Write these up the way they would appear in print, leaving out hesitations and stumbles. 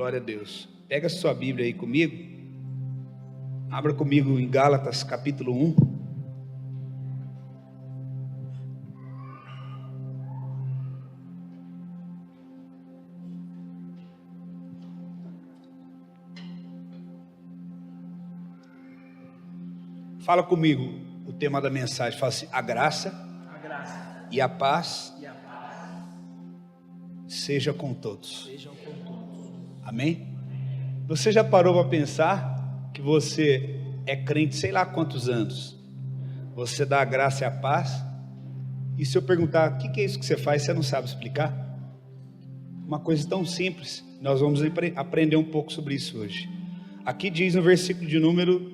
Glória a Deus. Pega a sua Bíblia aí comigo. Abra comigo em Gálatas capítulo 1. Fala comigo o tema da mensagem. Fala assim: a graça e a paz seja com todos. Amém? Você já parou para pensar que você é crente sei lá quantos anos? Você dá a graça e a paz? E se eu perguntar, o que é isso que você faz, você não sabe explicar? Uma coisa tão simples. Nós vamos aprender um pouco sobre isso hoje. Aqui diz no versículo de número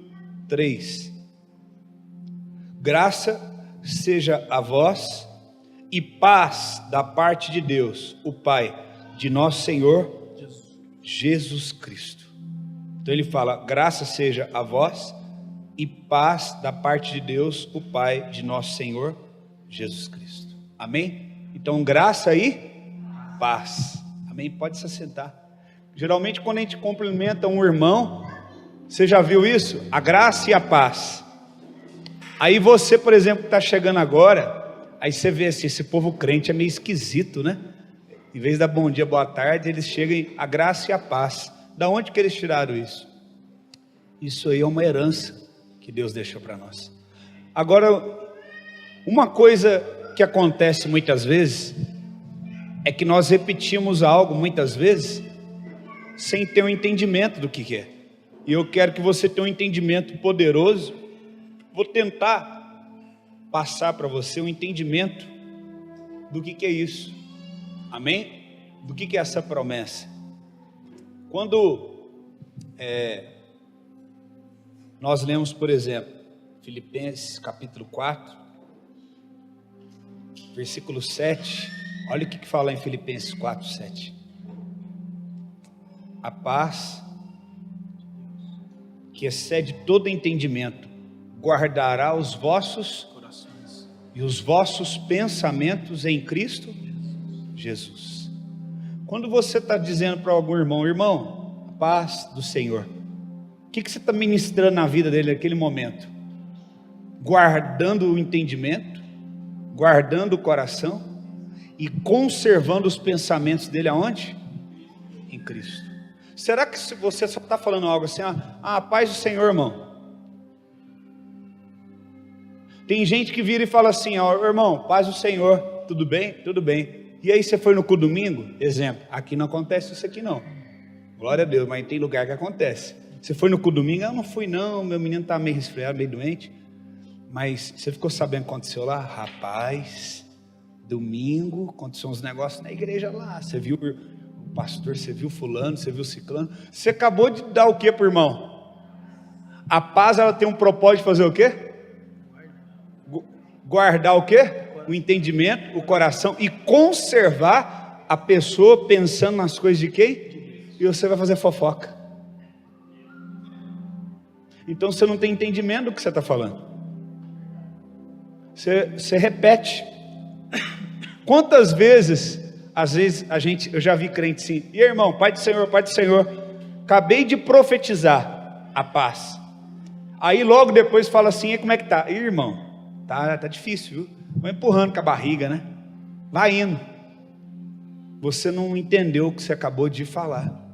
3: graça seja a vós e paz da parte de Deus, o Pai, de nosso Senhor Jesus Cristo. Então ele fala: graça seja a vós e paz da parte de Deus, o Pai, de nosso Senhor Jesus Cristo. Amém? Então graça e paz. Amém? Pode se assentar. Geralmente quando a gente cumprimenta um irmão, você já viu isso? A graça e a paz. Aí você, por exemplo, que está chegando agora, aí você vê assim, esse povo crente é meio esquisito, né? Em vez de dar bom dia, boa tarde, eles chegam a graça e a paz. Da onde que eles tiraram isso? Isso aí é uma herança que Deus deixou para nós. Agora, uma coisa que acontece muitas vezes, é que nós repetimos algo muitas vezes, sem ter um entendimento do que é. E eu quero que você tenha um entendimento poderoso. Vou tentar passar para você um entendimento do que é isso. Amém? Do que é essa promessa? Quando nós lemos, por exemplo, Filipenses capítulo 4, versículo 7, olha o que fala em Filipenses 4, 7. A paz, que excede todo entendimento, guardará os vossos corações e os vossos pensamentos em Cristo Jesus. Quando você está dizendo para algum irmão: irmão, a paz do Senhor, o que você está ministrando na vida dele naquele momento? Guardando o entendimento, guardando o coração e conservando os pensamentos dele aonde? Em Cristo. Será que se você só está falando algo assim, a paz do Senhor, irmão? Tem gente que vira e fala assim: irmão, paz do Senhor, tudo bem? Tudo bem. E aí você foi no culto domingo? Exemplo, aqui não acontece isso aqui não. Glória a Deus, mas tem lugar que acontece. Você foi no culto domingo? Eu não fui não, meu menino está meio resfriado, meio doente. Mas você ficou sabendo o que aconteceu lá? Rapaz, domingo aconteceu uns negócios na igreja lá. Você viu o pastor, você viu fulano, você viu ciclano. Você acabou de dar o que para o irmão? A paz, ela tem um propósito de fazer o quê? Guardar o quê? O entendimento, o coração, e conservar a pessoa pensando nas coisas de quem? E você vai fazer fofoca. Então você não tem entendimento do que você está falando. Você repete. Quantas vezes, às vezes eu já vi crente assim: e irmão, Pai do Senhor, acabei de profetizar a paz. Aí logo depois fala assim: e como é que tá? E irmão, tá difícil, viu? Vai empurrando com a barriga, né? Vai indo. Você não entendeu o que você acabou de falar.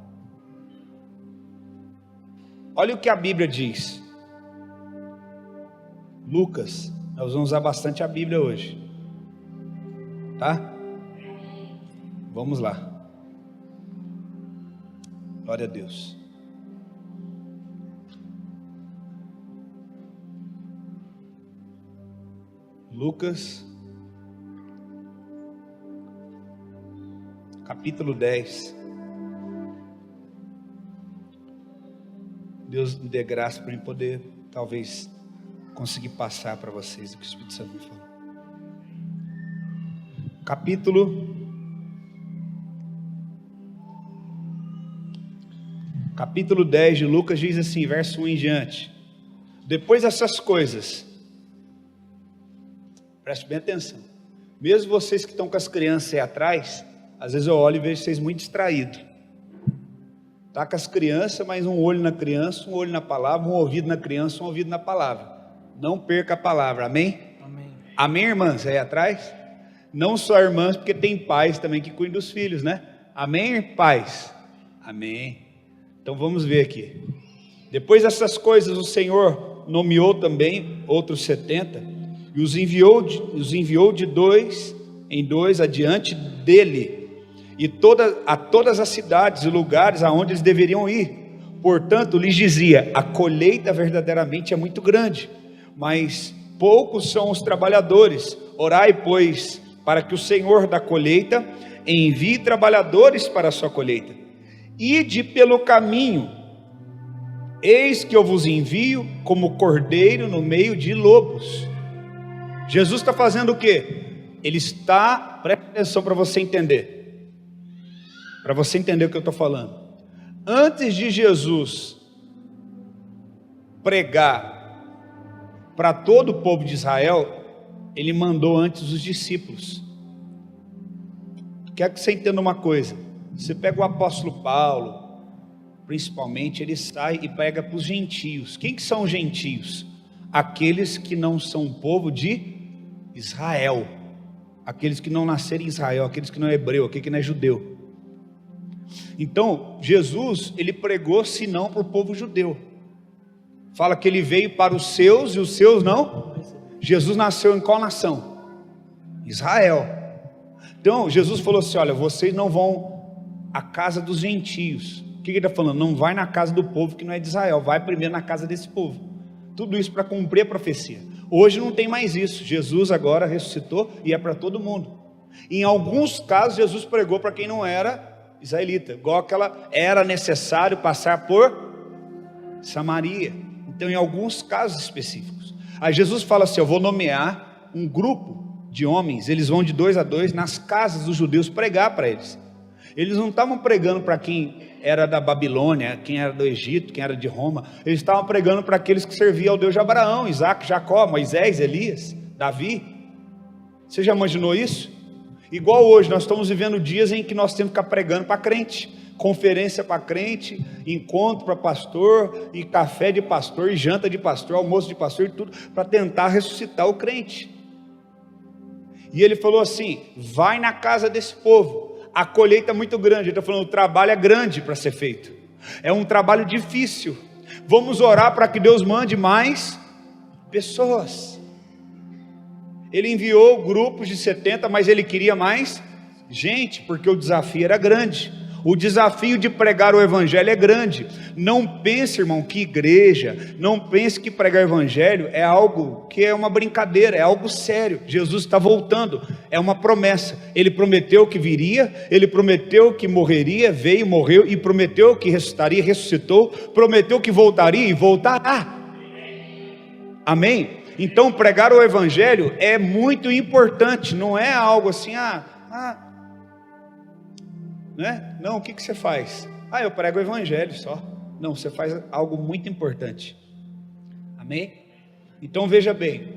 Olha o que a Bíblia diz. Lucas, nós vamos usar bastante a Bíblia hoje, tá? Vamos lá. Glória a Deus. Lucas, capítulo 10. Deus me dê graça para eu poder, talvez, conseguir passar para vocês o que o Espírito Santo me falou. Capítulo 10 de Lucas diz assim, verso 1 em diante: depois dessas coisas, preste bem atenção, mesmo vocês que estão com as crianças aí atrás, às vezes eu olho e vejo vocês muito distraídos. Está com as crianças, mas um olho na criança, um olho na palavra, um ouvido na criança, um ouvido na palavra. Não perca a palavra, amém? Amém, amém, irmãs? Aí atrás? Não só irmãs, porque tem pais também que cuidam dos filhos, né? Amém, pais? Amém. Então vamos ver aqui. Depois dessas coisas, o Senhor nomeou também outros 70 e os enviou de dois em dois adiante dele e a todas as cidades e lugares aonde eles deveriam ir. Portanto, lhes dizia: a colheita verdadeiramente é muito grande, mas poucos são os trabalhadores. Orai, pois, para que o Senhor da colheita envie trabalhadores para a sua colheita. Ide pelo caminho, eis que eu vos envio como cordeiro no meio de lobos. Jesus está fazendo o quê? Ele está, presta atenção para você entender, o que eu estou falando. Antes de Jesus pregar para todo o povo de Israel, ele mandou antes os discípulos. Quero que você entenda uma coisa. Você pega o apóstolo Paulo, principalmente, ele sai e prega para os gentios. Quem que são os gentios? Aqueles que não são povo de Israel, aqueles que não nasceram em Israel, aqueles que não é hebreu, aquele que não é judeu. Então, Jesus, ele pregou senão para o povo judeu. Fala que ele veio para os seus e os seus não. Jesus nasceu em qual nação? Israel. Então, Jesus falou assim: olha, vocês não vão à casa dos gentios. O que ele está falando? Não vai na casa do povo que não é de Israel, vai primeiro na casa desse povo. Tudo isso para cumprir a profecia. Hoje não tem mais isso. Jesus agora ressuscitou e é para todo mundo. Em alguns casos, Jesus pregou para quem não era israelita, igual aquela era necessário passar por Samaria. Então, em alguns casos específicos. Aí Jesus fala assim: eu vou nomear um grupo de homens, eles vão de 2 a 2 nas casas dos judeus pregar para eles. Eles não estavam pregando para quem era da Babilônia, quem era do Egito, quem era de Roma. Eles estavam pregando para aqueles que serviam ao Deus de Abraão, Isaac, Jacó, Moisés, Elias, Davi. Você já imaginou isso? Igual hoje, nós estamos vivendo dias em que nós temos que ficar pregando para crente, conferência para crente, encontro para pastor, e café de pastor, e janta de pastor, almoço de pastor, e tudo, para tentar ressuscitar o crente. E ele falou assim: vai na casa desse povo, a colheita é muito grande. Ele está falando, o trabalho é grande para ser feito, é um trabalho difícil, vamos orar para que Deus mande mais pessoas. Ele enviou grupos de 70, mas ele queria mais gente, porque o desafio era grande. O desafio de pregar o evangelho é grande. Não pense, irmão, que igreja, não pense que pregar o evangelho é algo que é uma brincadeira, é algo sério. Jesus está voltando, é uma promessa. Ele prometeu que viria, ele prometeu que morreria, veio, morreu, e prometeu que ressuscitaria, ressuscitou, prometeu que voltaria e voltará. Amém? Então pregar o evangelho é muito importante, não é algo assim, né? Não, o que você faz? Eu prego o evangelho só. Não, você faz algo muito importante. Amém? Então veja bem,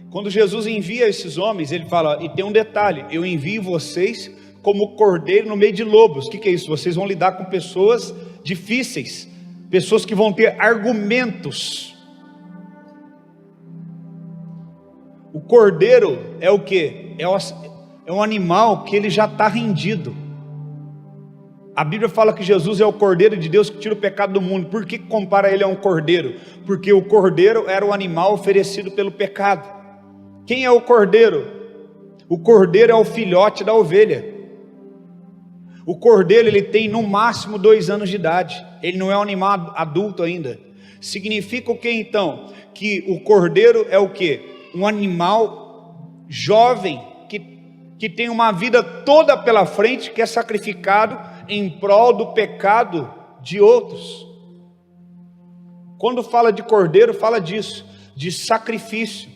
quando Jesus envia esses homens, ele fala, e tem um detalhe: eu envio vocês como cordeiro no meio de lobos. O que é isso? Vocês vão lidar com pessoas difíceis, pessoas que vão ter argumentos. O cordeiro é o que? É um animal que ele já está rendido. A Bíblia fala que Jesus é o cordeiro de Deus que tira o pecado do mundo. Por que compara ele a um cordeiro? Porque o cordeiro era o animal oferecido pelo pecado. Quem é o cordeiro? O cordeiro é o filhote da ovelha. O cordeiro, ele tem no máximo 2 anos de idade. Ele não é um animal adulto ainda. Significa o que então? Que o cordeiro é o que? Um animal jovem, que tem uma vida toda pela frente, que é sacrificado em prol do pecado de outros. Quando fala de cordeiro, fala disso, de sacrifício,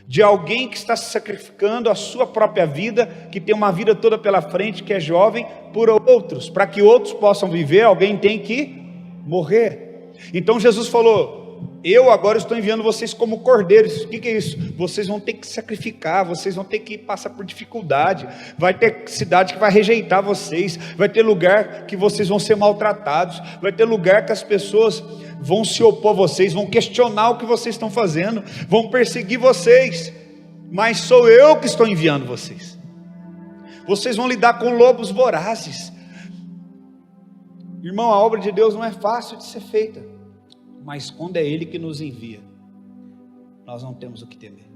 de alguém que está se sacrificando a sua própria vida, que tem uma vida toda pela frente, que é jovem, por outros. Para que outros possam viver, alguém tem que morrer. Então Jesus falou: Eu agora estou enviando vocês como cordeiros. O que é isso? Vocês vão ter que sacrificar, vocês vão ter que passar por dificuldade. Vai ter cidade que vai rejeitar vocês, vai ter lugar que vocês vão ser maltratados, vai ter lugar que as pessoas vão se opor a vocês, vão questionar o que vocês estão fazendo, vão perseguir vocês. Mas sou eu que estou enviando vocês. Vocês vão lidar com lobos vorazes. Irmão, a obra de Deus não é fácil de ser feita. Mas quando é Ele que nos envia, nós não temos o que temer.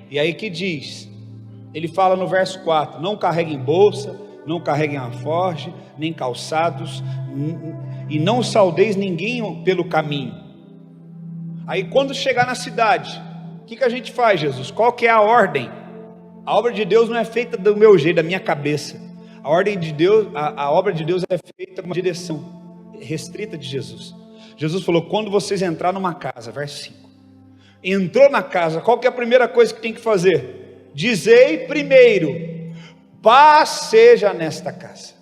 E aí que diz, ele fala no verso 4, não carreguem bolsa, não carreguem alforje, nem calçados, e não saudeis ninguém pelo caminho. Aí quando chegar na cidade, o que a gente faz, Jesus? Qual que é a ordem? A obra de Deus não é feita do meu jeito, da minha cabeça. A ordem de Deus, a obra de Deus é feita com uma direção restrita de Jesus. Jesus falou, quando vocês entrar numa casa, verso 5, entrou na casa, qual que é a primeira coisa que tem que fazer? Dizei primeiro, paz seja nesta casa.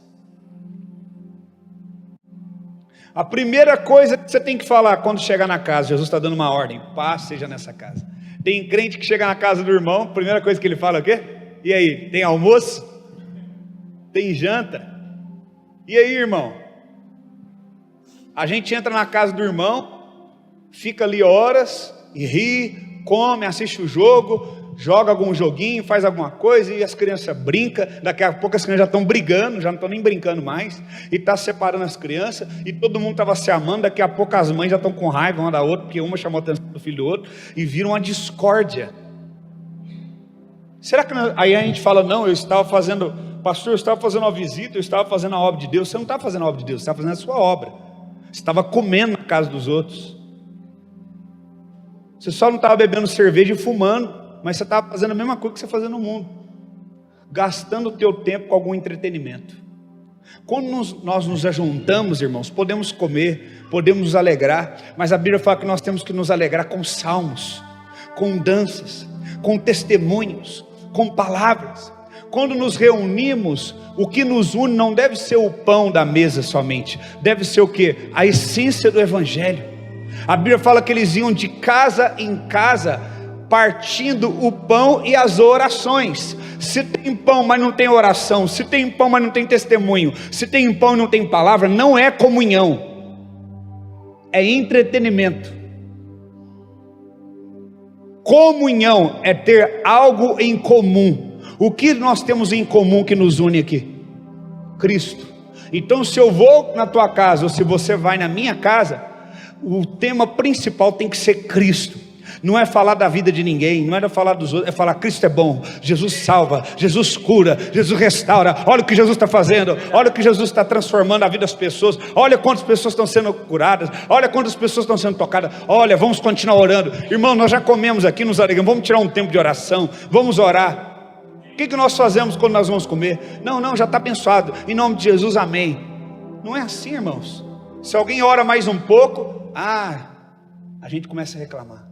A primeira coisa que você tem que falar quando chegar na casa, Jesus está dando uma ordem, paz seja nessa casa. Tem crente que chega na casa do irmão, a primeira coisa que ele fala é o quê? E aí, tem almoço? Tem janta? E aí, irmão? A gente entra na casa do irmão, fica ali horas, e ri, come, assiste o jogo, joga algum joguinho, faz alguma coisa, e as crianças brincam, daqui a pouco as crianças já estão brigando, já não estão nem brincando mais, e está separando as crianças, e todo mundo estava se amando, daqui a pouco as mães já estão com raiva uma da outra, porque uma chamou a atenção do filho do outro, e vira uma discórdia. Será que aí a gente fala, não, pastor, eu estava fazendo uma visita, eu estava fazendo a obra de Deus. Você não está fazendo a obra de Deus, você está fazendo a sua obra. Você estava comendo na casa dos outros. Você só não estava bebendo cerveja e fumando, mas você estava fazendo a mesma coisa que você fazia no mundo, gastando o teu tempo com algum entretenimento. Quando nós nos ajuntamos, irmãos, podemos comer, podemos nos alegrar, mas a Bíblia fala que nós temos que nos alegrar com salmos, com danças, com testemunhos, com palavras. Quando nos reunimos, o que nos une não deve ser o pão da mesa somente, deve ser o que? A essência do Evangelho. A Bíblia fala que eles iam de casa em casa, partindo o pão e as orações. Se tem pão, mas não tem oração, se tem pão, mas não tem testemunho, se tem pão e não tem palavra, não é comunhão, é entretenimento. Comunhão é ter algo em comum. O que nós temos em comum que nos une aqui? Cristo. Então, se eu vou na tua casa, ou se você vai na minha casa, o tema principal tem que ser Cristo. Não é falar da vida de ninguém, não é falar dos outros, é falar Cristo é bom, Jesus salva, Jesus cura, Jesus restaura. Olha o que Jesus está fazendo, olha o que Jesus está transformando a vida das pessoas, olha quantas pessoas estão sendo curadas, olha quantas pessoas estão sendo tocadas. Olha, vamos continuar orando. Irmão, nós já comemos aqui, nos alegramos, vamos tirar um tempo de oração, vamos orar. O que nós fazemos quando nós vamos comer? Não, já está abençoado, em nome de Jesus, amém. Não é assim, irmãos. Se alguém ora mais um pouco, a gente começa a reclamar.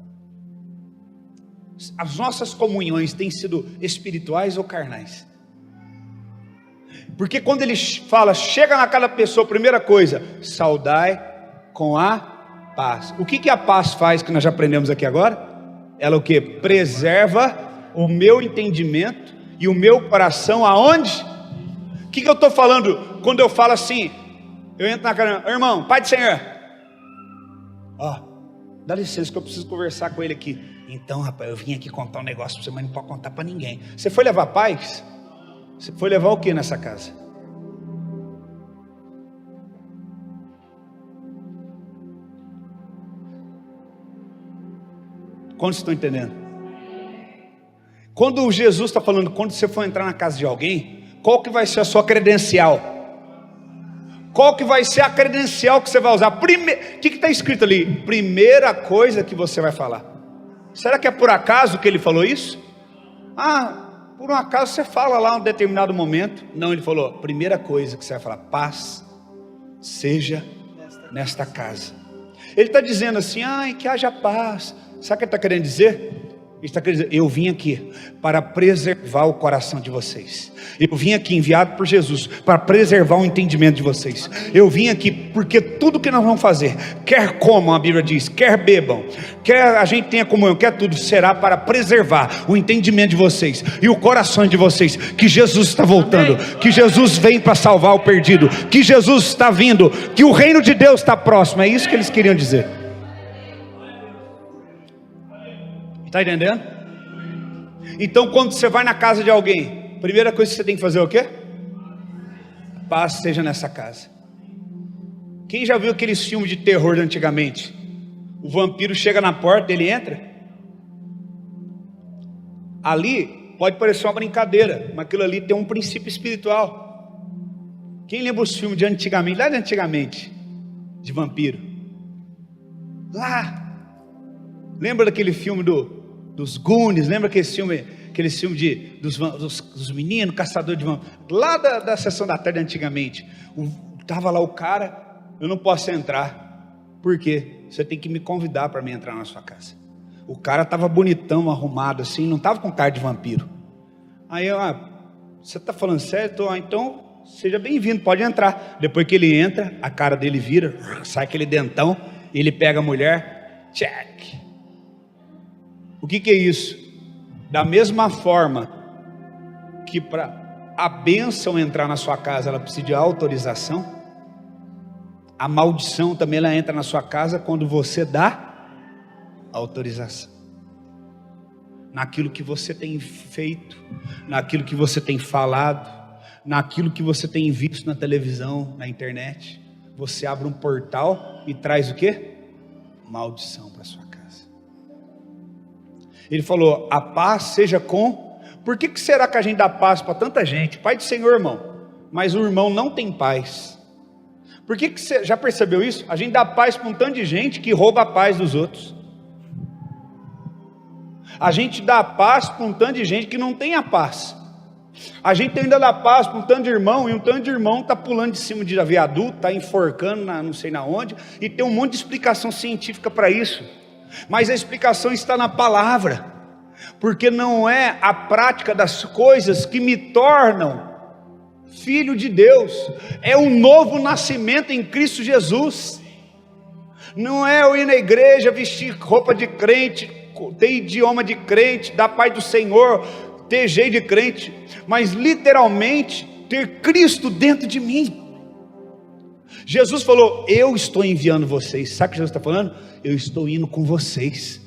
As nossas comunhões têm sido espirituais ou carnais? Porque quando ele fala, chega na cada pessoa, primeira coisa, saudai com a paz. O que a paz faz, que nós já aprendemos aqui agora? Ela o que? Preserva o meu entendimento e o meu coração aonde? O que eu estou falando quando eu falo assim? Eu entro na casa, irmão, Pai do Senhor, dá licença que eu preciso conversar com ele aqui. Então, rapaz, eu vim aqui contar um negócio para você, mas não pode contar para ninguém. Você foi levar paz? Você foi levar o que nessa casa? Quantos estão entendendo? Quando Jesus está falando, quando você for entrar na casa de alguém, qual que vai ser a sua credencial? Qual que vai ser a credencial que você vai usar? O que está escrito ali? Primeira coisa que você vai falar. Será que é por acaso que ele falou isso? Por um acaso você fala lá em um determinado momento. Não, ele falou, primeira coisa que você vai falar, paz seja nesta casa. Ele está dizendo assim, que haja paz. Sabe o que ele está querendo dizer? Ele está querendo dizer, eu vim aqui para preservar o coração de vocês. Eu vim aqui enviado por Jesus para preservar o entendimento de vocês. Eu vim aqui porque tudo que nós vamos fazer, quer comam, a Bíblia diz, quer bebam, quer a gente tenha comunhão, quer tudo, será para preservar o entendimento de vocês e o coração de vocês, que Jesus está voltando, que Jesus vem para salvar o perdido, que Jesus está vindo, que o reino de Deus está próximo. É isso que eles queriam dizer. Está entendendo? Então quando você vai na casa de alguém, primeira coisa que você tem que fazer é o quê? Paz seja nessa casa. Quem já viu aqueles filmes de terror de antigamente? O vampiro chega na porta, ele entra. Ali pode parecer uma brincadeira, mas aquilo ali tem um princípio espiritual. Quem lembra os filmes de antigamente, lá de antigamente, de vampiro? Lá, lembra daquele filme dos Goonies? Lembra aquele filme dos meninos, caçador de vampiros? Lá da sessão da tarde antigamente, estava lá o cara, eu não posso entrar. Por quê? Você tem que me convidar para mim entrar na sua casa. O cara estava bonitão, arrumado assim, não estava com cara de vampiro. Aí eu, você está falando sério? Então seja bem-vindo, pode entrar. Depois que ele entra, a cara dele vira, sai aquele dentão, ele pega a mulher, check. O que é isso? Da mesma forma que para a bênção entrar na sua casa, ela precisa de autorização, a maldição também ela entra na sua casa quando você dá autorização. Naquilo que você tem feito, naquilo que você tem falado, naquilo que você tem visto na televisão, na internet, você abre um portal e traz o quê? Maldição para sua casa. Ele falou, a paz seja com... Por que será que a gente dá paz para tanta gente? Pai do Senhor, irmão, mas o irmão não tem paz. Por que você já percebeu isso? A gente dá paz para um tanto de gente que rouba a paz dos outros. A gente dá paz para um tanto de gente que não tem a paz. A gente ainda dá paz para um tanto de irmão, e um tanto de irmão está pulando de cima de viaduto, está enforcando não sei na onde, e tem um monte de explicação científica para isso. Mas a explicação está na palavra, porque não é a prática das coisas que me tornam filho de Deus, é um novo nascimento em Cristo Jesus. Não é eu ir na igreja, vestir roupa de crente, ter idioma de crente, dar Pai do Senhor, ter jeito de crente, mas literalmente ter Cristo dentro de mim. Jesus falou, eu estou enviando vocês. Sabe o que Jesus está falando? Eu estou indo com vocês.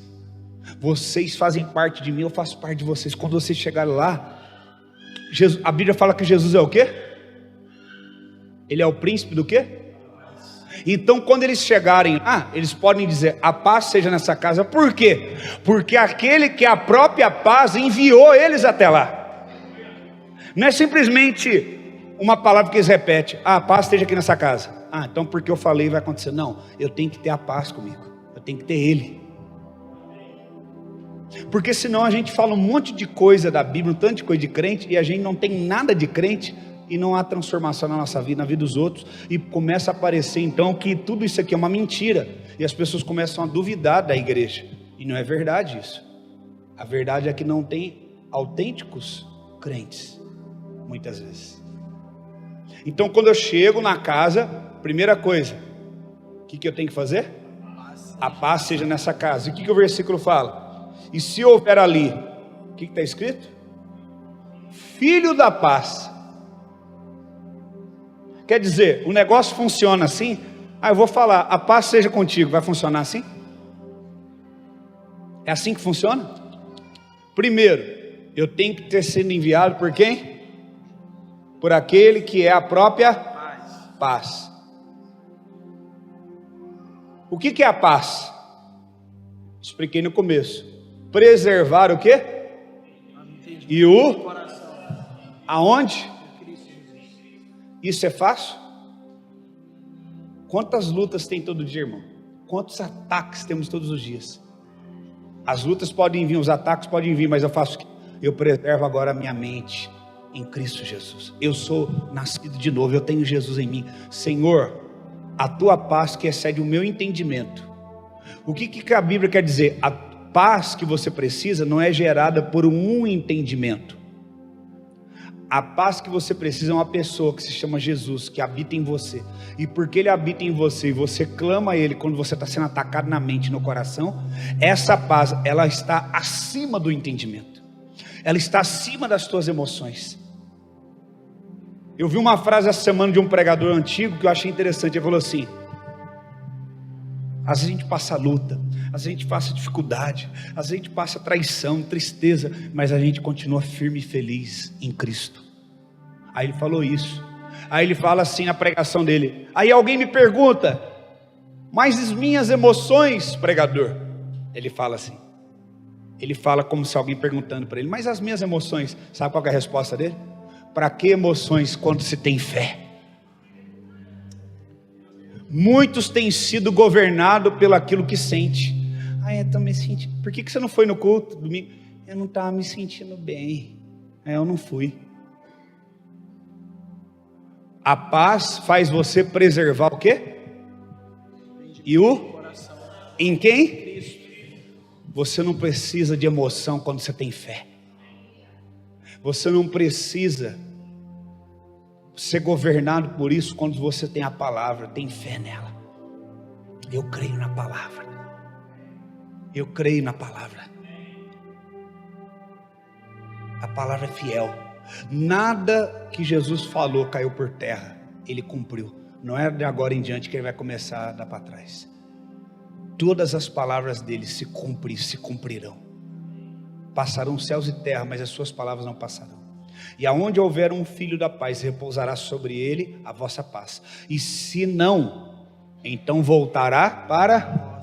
Vocês fazem parte de mim, eu faço parte de vocês. Quando vocês chegarem lá, a Bíblia fala que Jesus é o quê? Ele é o príncipe do quê? Então quando eles chegarem lá, eles podem dizer, a paz seja nessa casa. Por quê? Porque aquele que é a própria paz enviou eles até lá. Não é simplesmente uma palavra que eles repetem, a paz esteja aqui nessa casa. Então porque eu falei vai acontecer. Não, eu tenho que ter a paz comigo, eu tenho que ter Ele. Porque senão a gente fala um monte de coisa da Bíblia, um tanto de coisa de crente, e a gente não tem nada de crente, e não há transformação na nossa vida, na vida dos outros, e começa a aparecer então que tudo isso aqui é uma mentira, e as pessoas começam a duvidar da igreja, e não é verdade isso. A verdade é que não tem autênticos crentes, muitas vezes. Então quando eu chego na casa, primeira coisa, o que eu tenho que fazer? A paz seja nessa casa. E o que o versículo fala? E se houver ali, o que está escrito? Filho da paz. Quer dizer, o negócio funciona assim. Eu vou falar, a paz seja contigo. Vai funcionar assim? É assim que funciona? Primeiro, eu tenho que ter sido enviado por quem? Por aquele que é a própria paz. O que é a paz? Expliquei no começo. Preservar o quê? E o? Aonde? Isso é fácil? Quantas lutas tem todo dia, irmão? Quantos ataques temos todos os dias? As lutas podem vir, os ataques podem vir, mas eu faço o quê? Eu preservo agora a minha mente em Cristo Jesus. Eu sou nascido de novo, eu tenho Jesus em mim. Senhor, a tua paz que excede o meu entendimento. O que a Bíblia quer dizer? A paz que você precisa não é gerada por um entendimento. A paz que você precisa é uma pessoa que se chama Jesus, que habita em você. E porque Ele habita em você e você clama a Ele quando você está sendo atacado na mente e no coração, essa paz, ela está acima do entendimento. Ela está acima das tuas emoções. Eu vi uma frase essa semana de um pregador antigo que eu achei interessante. Ele falou assim: às vezes a gente passa luta, às vezes a gente passa dificuldade, às vezes a gente passa traição, tristeza, mas a gente continua firme e feliz em Cristo. Aí ele falou isso. Aí ele fala assim na pregação dele. Aí alguém me pergunta: mas as minhas emoções, pregador? Ele fala assim. Ele fala como se alguém perguntando para ele: mas as minhas emoções? Sabe qual é a resposta dele? Para que emoções quando se tem fé? Muitos têm sido governados pelo aquilo que sente. Eu estou me sentindo. Por que você não foi no culto domingo? Eu não estava me sentindo bem. Eu não fui. A paz faz você preservar o quê? E o? Em quem? Você não precisa de emoção quando você tem fé. Você não precisa ser governado por isso quando você tem a palavra, tem fé nela. Eu creio na palavra. Eu creio na palavra. A palavra é fiel. Nada que Jesus falou caiu por terra. Ele cumpriu. Não é de agora em diante que ele vai começar a dar para trás. Todas as palavras dele se cumprirão. Passarão céus e terra, mas as suas palavras não passarão. E aonde houver um filho da paz, repousará sobre ele a vossa paz. E se não, então voltará para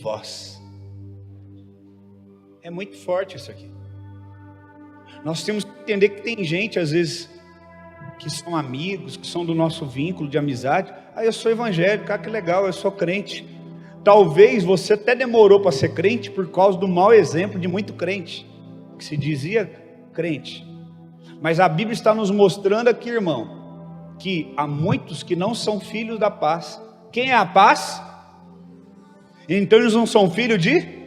vós. É muito forte isso aqui. Nós temos que entender que tem gente, às vezes, que são amigos, que são do nosso vínculo de amizade. Eu sou evangélico, que legal, eu sou crente. Talvez você até demorou para ser crente por causa do mau exemplo de muito crente, que se dizia crente. Mas a Bíblia está nos mostrando aqui, irmão, que há muitos que não são filhos da paz. Quem é a paz? Então eles não são filhos de?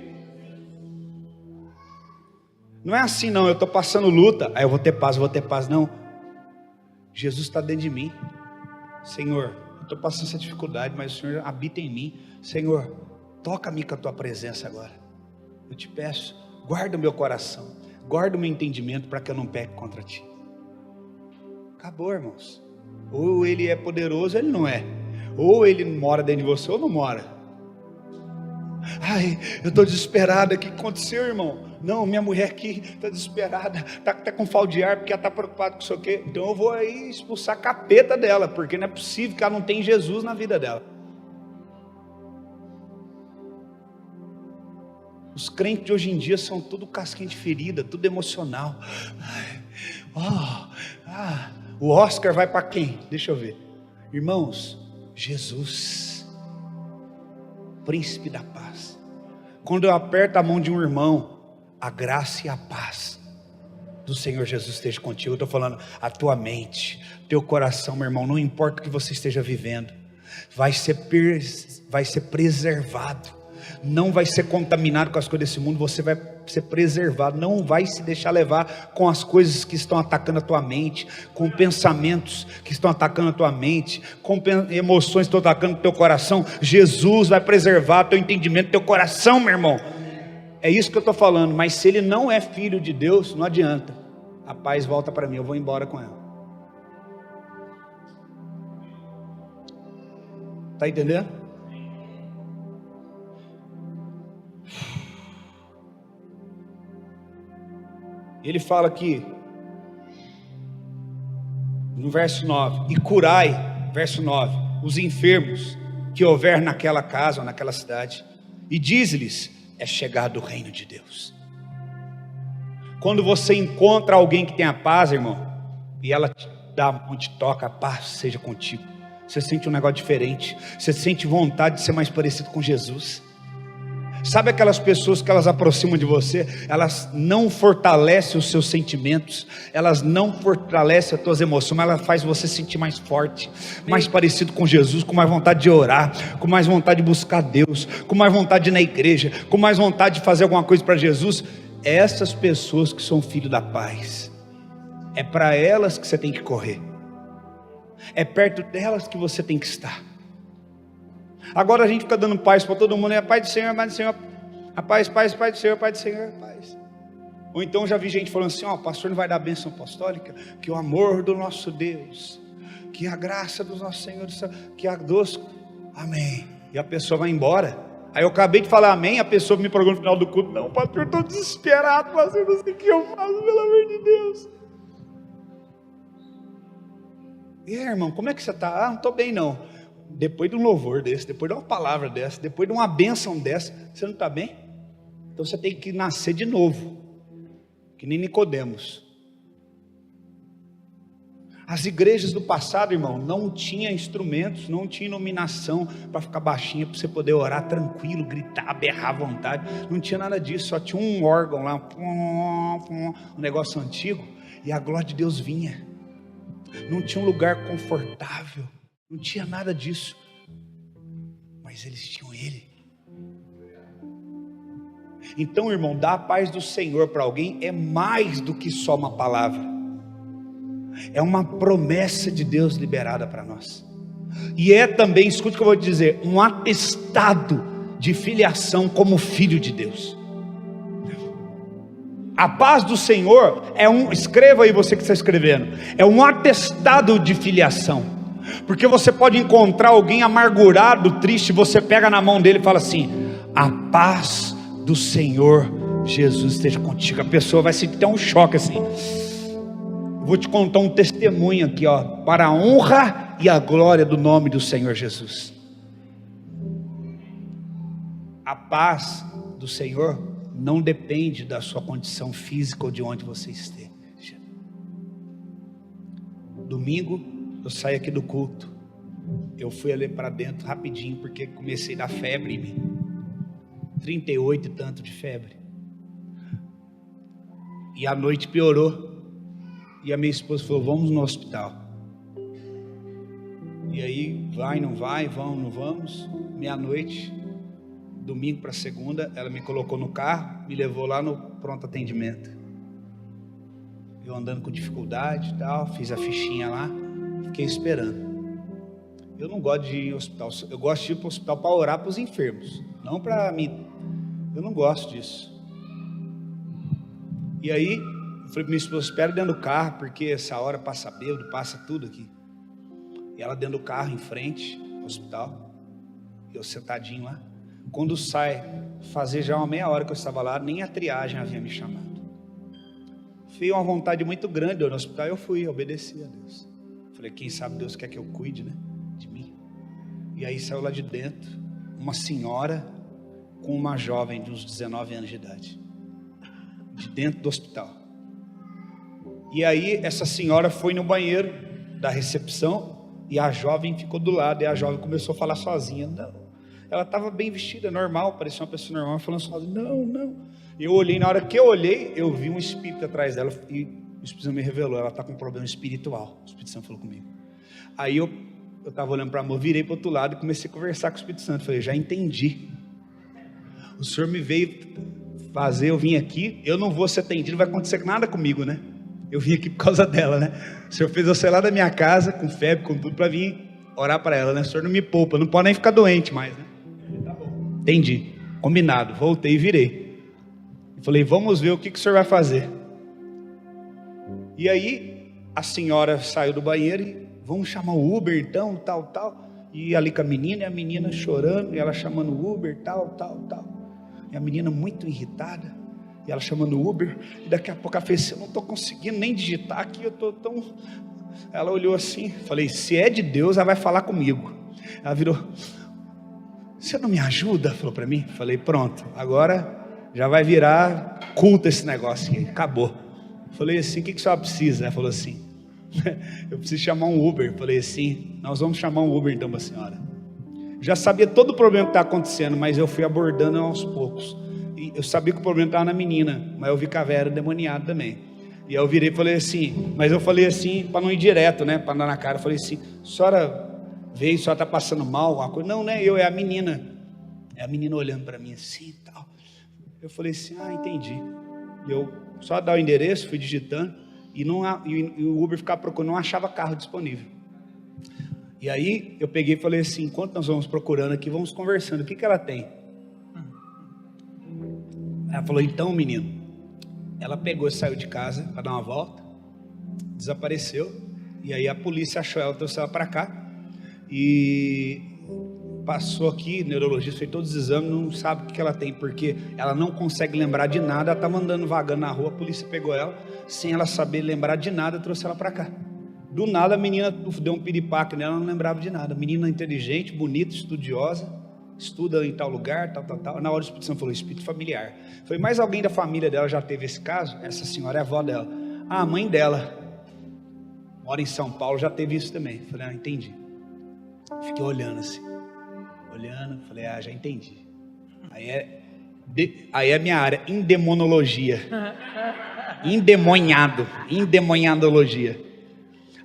Não é assim não, eu estou passando luta, aí eu vou ter paz, não. Jesus está dentro de mim. Senhor, eu estou passando essa dificuldade, mas o Senhor habita em mim. Senhor, toca-me com a tua presença agora. Eu te peço, guarda o meu coração, guarda o meu entendimento para que eu não peque contra ti. Acabou, irmãos. Ou ele é poderoso, ou ele não é. Ou ele mora dentro de você, ou não mora. Eu estou desesperado. O que aconteceu, irmão? Não, minha mulher aqui está desesperada, está com falta de ar, porque ela está preocupada com isso aqui. Então eu vou aí expulsar a capeta dela, porque não é possível que ela não tenha Jesus na vida dela. Os crentes de hoje em dia são tudo casquinha de ferida, tudo emocional. O Oscar vai para quem? Deixa eu ver. Irmãos, Jesus, príncipe da paz. Quando eu aperto a mão de um irmão, a graça e a paz do Senhor Jesus esteja contigo. Eu estou falando, a tua mente, teu coração, meu irmão, não importa o que você esteja vivendo, vai ser preservado. Não vai ser contaminado com as coisas desse mundo, você vai ser preservado, não vai se deixar levar com as coisas que estão atacando a tua mente, com pensamentos que estão atacando a tua mente, com emoções que estão atacando o teu coração. Jesus vai preservar teu entendimento, teu coração, meu irmão. É isso que eu estou falando. Mas se ele não é filho de Deus, não adianta. A paz volta para mim, eu vou embora com ela. Está entendendo? Ele fala aqui no verso 9: e curai, verso 9, os enfermos que houver naquela casa ou naquela cidade, e diz-lhes: é chegado o reino de Deus. Quando você encontra alguém que tem a paz, irmão, e ela te dá onde toca, a paz seja contigo, você sente um negócio diferente, você sente vontade de ser mais parecido com Jesus. Sabe aquelas pessoas que elas aproximam de você, elas não fortalecem os seus sentimentos, elas não fortalecem as tuas emoções, mas elas fazem você sentir mais forte, mais parecido com Jesus, com mais vontade de orar, com mais vontade de buscar Deus, com mais vontade de ir na igreja, com mais vontade de fazer alguma coisa para Jesus. Essas pessoas que são filhos da paz, é para elas que você tem que correr, é perto delas que você tem que estar. Agora a gente fica dando paz para todo mundo, é paz do Senhor, paz do Senhor, a paz, paz, paz do Senhor, paz do Senhor, paz. Ou então já vi gente falando assim, ó, pastor não vai dar bênção apostólica, que o amor do nosso Deus, que a graça do nosso Senhor, que a doce, amém, e a pessoa vai embora. Aí eu acabei de falar amém, a pessoa me pergunta no final do culto, não, pastor, eu estou desesperado, pastor, não sei o que eu faço, pelo amor de Deus. E aí, irmão, como é que você está? Ah, não estou bem não. Depois de um louvor desse, depois de uma palavra dessa, depois de uma bênção dessa, você não está bem? Então você tem que nascer de novo, que nem Nicodemos. As igrejas do passado, irmão, não tinha instrumentos, não tinha iluminação para ficar baixinha, para você poder orar tranquilo, gritar, berrar à vontade, não tinha nada disso, só tinha um órgão lá, um negócio antigo, e a glória de Deus vinha, não tinha um lugar confortável, não tinha nada disso, mas eles tinham Ele. Então, irmão, dar a paz do Senhor para alguém é mais do que só uma palavra, é uma promessa de Deus liberada para nós, e é também, escute o que eu vou te dizer, um atestado de filiação como filho de Deus. A paz do Senhor escreva aí você que está escrevendo, é um atestado de filiação. Porque você pode encontrar alguém amargurado, triste, você pega na mão dele e fala assim, a paz do Senhor Jesus esteja contigo. A pessoa vai sentir até um choque assim. Vou te contar um testemunho aqui, ó, para a honra e a glória do nome do Senhor Jesus. A paz do Senhor não depende da sua condição física ou de onde você esteja. Domingo eu saí aqui do culto, eu fui ali para dentro rapidinho, porque comecei a dar febre em mim, 38 e tanto de febre, e a noite piorou, e a minha esposa falou, vamos no hospital. E aí, vai, não vai, vamos, não vamos. Meia-noite, domingo para segunda, ela me colocou no carro, me levou lá no pronto atendimento, eu andando com dificuldade e tal, fiz a fichinha lá, fiquei esperando. Eu não gosto de ir ao hospital, eu gosto de ir para o hospital para orar para os enfermos, não para mim, eu não gosto disso. E aí, eu falei para minha esposa, espera dentro do carro, porque essa hora passa bêbado, passa tudo aqui. E ela dentro do carro, em frente ao hospital, eu sentadinho lá. Quando sai, fazer já uma meia hora que eu estava lá, nem a triagem havia me chamado. Fui uma vontade muito grande, eu no hospital, eu fui, obedeci a Deus. Falei, quem sabe Deus quer que eu cuide, né, de mim. E aí saiu lá de dentro uma senhora com uma jovem de uns 19 anos de idade, de dentro do hospital. E aí essa senhora foi no banheiro da recepção e a jovem ficou do lado, e a jovem começou a falar sozinha. Não, ela estava bem vestida, normal, parecia uma pessoa normal, falando sozinha, não. Eu olhei, na hora que eu olhei, eu vi um espírito atrás dela, e o Espírito Santo me revelou, ela está com um problema espiritual. O Espírito Santo falou comigo. Aí eu estava olhando para a mão, virei para o outro lado e comecei a conversar com o Espírito Santo. Falei, já entendi. O Senhor me veio fazer, eu vim aqui, eu não vou ser atendido, não vai acontecer nada comigo, né? Eu vim aqui por causa dela, né? O Senhor fez eu sair lá da minha casa, com febre, com tudo, para vir orar para ela, né? O Senhor não me poupa, não pode nem ficar doente mais, né? Tá bom. Entendi, combinado, voltei e virei. Falei, vamos ver o que o Senhor vai fazer. E aí, a senhora saiu do banheiro e vamos chamar o Uber então, tal. E ali com a menina, e a menina chorando, e ela chamando o Uber, tal. E a menina muito irritada, e ela chamando o Uber, e daqui a pouco ela fez assim, eu não estou conseguindo nem digitar aqui, eu estou tão... Ela olhou assim, falei, se é de Deus, ela vai falar comigo. Ela virou, você não me ajuda? Falou para mim. Falei, pronto, agora já vai virar culto esse negócio, e acabou. Falei assim, o que a senhora precisa? Ela falou assim, eu preciso chamar um Uber. Falei assim, nós vamos chamar um Uber então para a senhora. Já sabia todo o problema que estava acontecendo, mas eu fui abordando aos poucos. E eu sabia que o problema estava na menina, mas eu vi que a Vera era endemoniada também. E aí eu virei e falei assim, mas eu falei assim, para não ir direto, né? Para dar na cara, eu falei assim, a senhora veio, a senhora está passando mal, alguma coisa? Não, né? É a menina. É a menina olhando para mim assim e tal. Eu falei assim, entendi. E eu só dar o endereço, fui digitando, e o Uber ficava procurando, não achava carro disponível. E aí eu peguei e falei assim, enquanto nós vamos procurando aqui, vamos conversando, o que ela tem? Ela falou, então menino, ela pegou e saiu de casa para dar uma volta, desapareceu, e aí a polícia achou ela, trouxe ela para cá, e passou aqui, neurologista, fez todos os exames, não sabe o que ela tem, porque ela não consegue lembrar de nada, ela estava andando vagando na rua, a polícia pegou ela, sem ela saber lembrar de nada, trouxe ela para cá. Do nada a menina deu um piripaque nela, não lembrava de nada. Menina inteligente, bonita, estudiosa, estuda em tal lugar, tal. Na hora o Espírito Santo falou, espírito familiar. Foi mais alguém da família dela já teve esse caso? Essa senhora é a avó dela. A mãe dela mora em São Paulo, já teve isso também. Falei, entendi. Fiquei olhando assim, falei, já entendi. Aí é minha área, endemonologia. Endemoniadologia.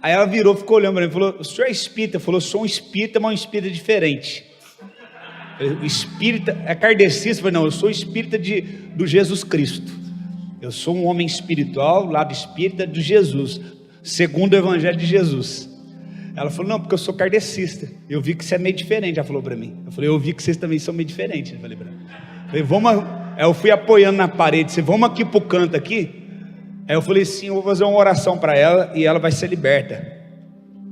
Aí ela virou, ficou olhando para mim e falou, o senhor é espírita? Falou, sou um espírita, mas um espírita diferente. O espírita é kardecista? Falei, não, eu sou espírita do Jesus Cristo. Eu sou um homem espiritual, lado espírita de Jesus, segundo o evangelho de Jesus. Ela falou, não, porque eu sou kardecista. Eu vi que você é meio diferente, ela falou para mim. Eu falei, eu vi que vocês também são meio diferentes. Eu falei para ela. Eu fui apoiando na parede, vamos aqui pro canto aqui. Aí eu falei assim, eu vou fazer uma oração para ela e ela vai ser liberta.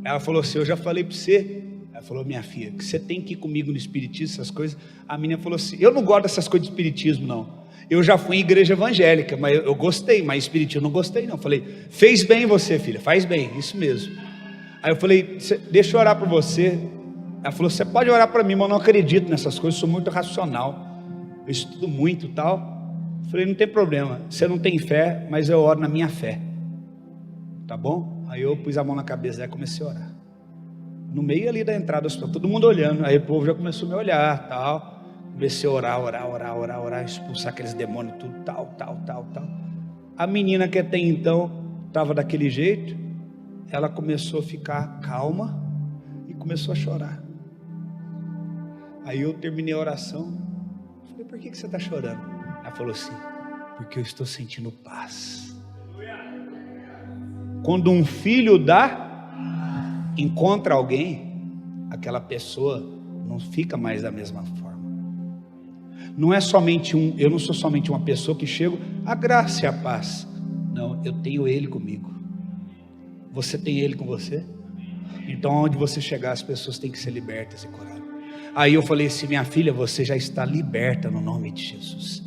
Ela falou assim, eu já falei para você. Ela falou, minha filha, que você tem que ir comigo no espiritismo, essas coisas. A menina falou assim, eu não gosto dessas coisas de espiritismo não. Eu já fui em igreja evangélica, mas eu gostei, mas espiritismo eu não gostei não. Eu falei, fez bem você, filha, faz bem, isso mesmo. Aí eu falei, deixa eu orar por você. Ela falou, você pode orar para mim, mas eu não acredito nessas coisas, sou muito racional. Eu estudo muito e tal. Falei, não tem problema, você não tem fé, mas eu oro na minha fé, tá bom? Aí eu pus a mão na cabeça dela e comecei a orar, no meio ali da entrada do hospital, todo mundo olhando, aí o povo já começou a me olhar, tal. Comecei a orar, expulsar aqueles demônios, tudo, tal. A menina que até então estava daquele jeito, ela começou a ficar calma e começou a chorar. Aí eu terminei a oração, falei, por que você está chorando? Ela falou assim, porque eu estou sentindo paz. Quando um filho encontra alguém, aquela pessoa não fica mais da mesma forma. Não é somente eu não sou somente uma pessoa que chego, a graça e a paz. Não, eu tenho Ele comigo. Você tem Ele com você? Então onde você chegar, as pessoas têm que ser libertas e curadas. Aí eu falei assim, minha filha, você já está liberta no nome de Jesus.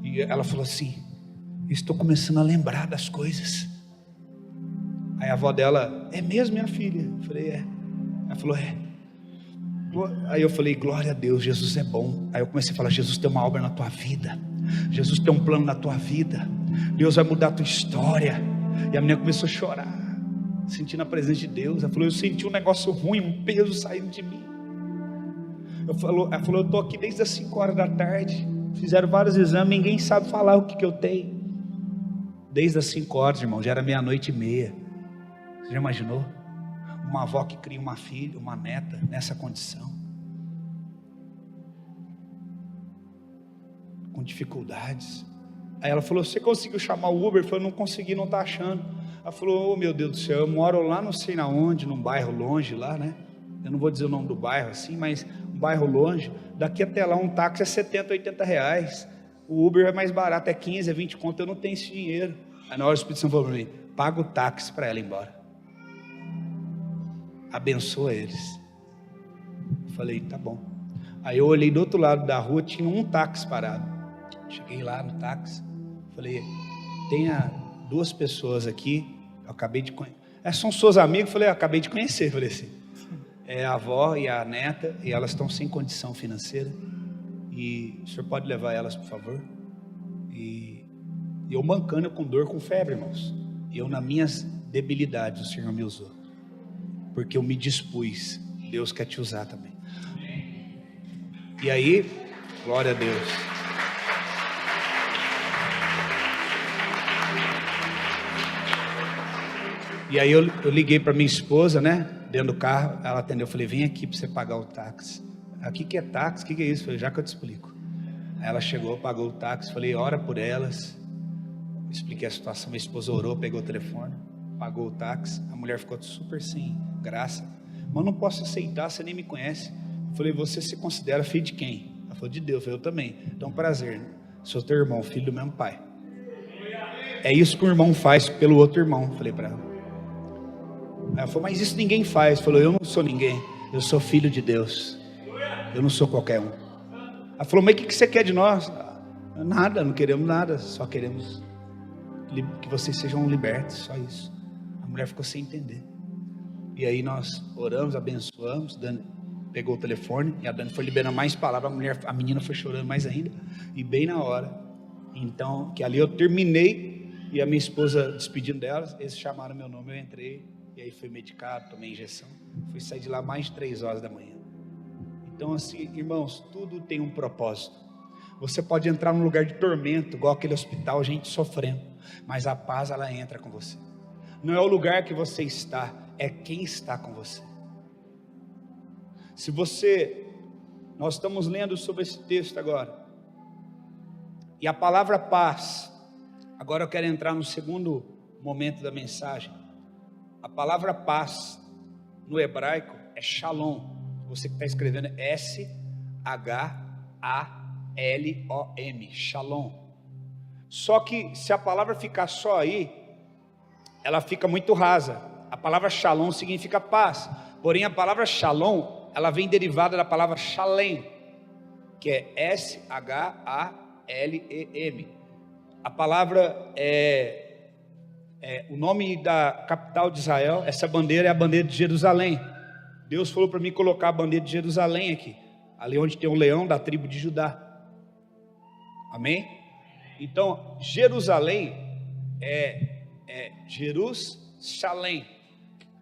E ela falou assim, estou começando a lembrar das coisas. Aí a avó dela, é mesmo minha filha? Eu falei, é. Ela falou, é. Aí eu falei, glória a Deus, Jesus é bom. Aí eu comecei a falar, Jesus tem uma obra na tua vida, Jesus tem um plano na tua vida, Deus vai mudar a tua história. E a menina começou a chorar, sentindo a presença de Deus. Ela falou, eu senti um negócio ruim, um peso saindo de mim. Ela falou, eu estou aqui desde as 5 horas da tarde. Fizeram vários exames, ninguém sabe falar o que eu tenho. Desde as 5 horas, irmão, já era 00:30. Você já imaginou? Uma avó que cria uma filha, uma neta nessa condição, com dificuldades. Aí ela falou, você conseguiu chamar o Uber? Eu falei, não consegui, não está achando. Ela falou, oh meu Deus do céu, eu moro lá não sei na onde, num bairro longe lá, né? Eu não vou dizer o nome do bairro assim, mas um bairro longe. Daqui até lá um táxi é 70, 80 reais. O Uber é mais barato, é 15, é 20 conto, eu não tenho esse dinheiro. Aí na hora o Espírito Santo falou para mim, paga o táxi para ela ir embora. Abençoa eles. Eu falei, tá bom. Aí eu olhei do outro lado da rua, tinha um táxi parado. Cheguei lá no táxi, falei, tenha 2 pessoas aqui, eu acabei de conhecer. São seus amigos? Eu falei, eu acabei de conhecer. Eu falei assim, é a avó e a neta, e elas estão sem condição financeira, e o senhor pode levar elas, por favor? E eu mancando com dor, com febre, irmãos. Eu nas minhas debilidades, o Senhor me usou, porque eu me dispus. Deus quer te usar também. E aí, glória a Deus. E aí eu liguei para minha esposa, né? Dentro do carro, ela atendeu, eu falei, vem aqui para você pagar o táxi. Aqui que é táxi? O que é isso? Eu falei, já que eu te explico. Aí ela chegou, pagou o táxi, falei, ora por elas. Expliquei a situação, minha esposa orou, pegou o telefone, pagou o táxi. A mulher ficou super sem graça. Mas eu não posso aceitar, você nem me conhece. Eu falei, você se considera filho de quem? Ela falou, de Deus. Eu falei, eu também. Então, prazer, sou teu irmão, filho do mesmo pai. É isso que o irmão faz pelo outro irmão, falei para ela. Ela falou, mas isso ninguém faz. Falou, eu não sou ninguém, eu sou filho de Deus, eu não sou qualquer um. Ela falou, mas o que você quer de nós? Nada, não queremos nada, só queremos que vocês sejam libertos, só isso. A mulher ficou sem entender. E aí nós oramos, abençoamos. Dani pegou o telefone e a Dani foi liberando mais palavras. A menina foi chorando mais ainda. E bem na hora, então, que ali eu terminei e a minha esposa despedindo delas, eles chamaram meu nome, eu entrei. E aí fui medicado, tomei injeção. Fui sair de lá mais de 3 horas da manhã. Então assim, irmãos, tudo tem um propósito. Você pode entrar num lugar de tormento, igual aquele hospital, gente sofrendo, mas a paz ela entra com você. Não é o lugar que você está, é quem está com você. Nós estamos lendo sobre esse texto agora. E a palavra paz, agora eu quero entrar no segundo momento da mensagem. A palavra paz no hebraico é shalom. Você que está escrevendo é S-H-A-L-O-M, shalom. Só que se a palavra ficar só aí, ela fica muito rasa. A palavra shalom significa paz. Porém a palavra shalom, ela vem derivada da palavra shalem, que é S-H-A-L-E-M. A palavra o nome da capital de Israel, essa bandeira é a bandeira de Jerusalém. Deus falou para mim colocar a bandeira de Jerusalém aqui, ali onde tem um leão da tribo de Judá. Amém? Então Jerusalém é Jerusalém.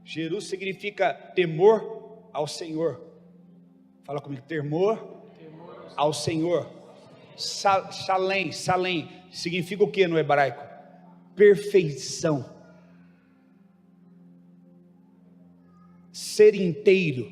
Jeru significa temor ao Senhor. Fala comigo, temor ao Senhor. Shalem significa o que no hebraico? Perfeição, ser inteiro.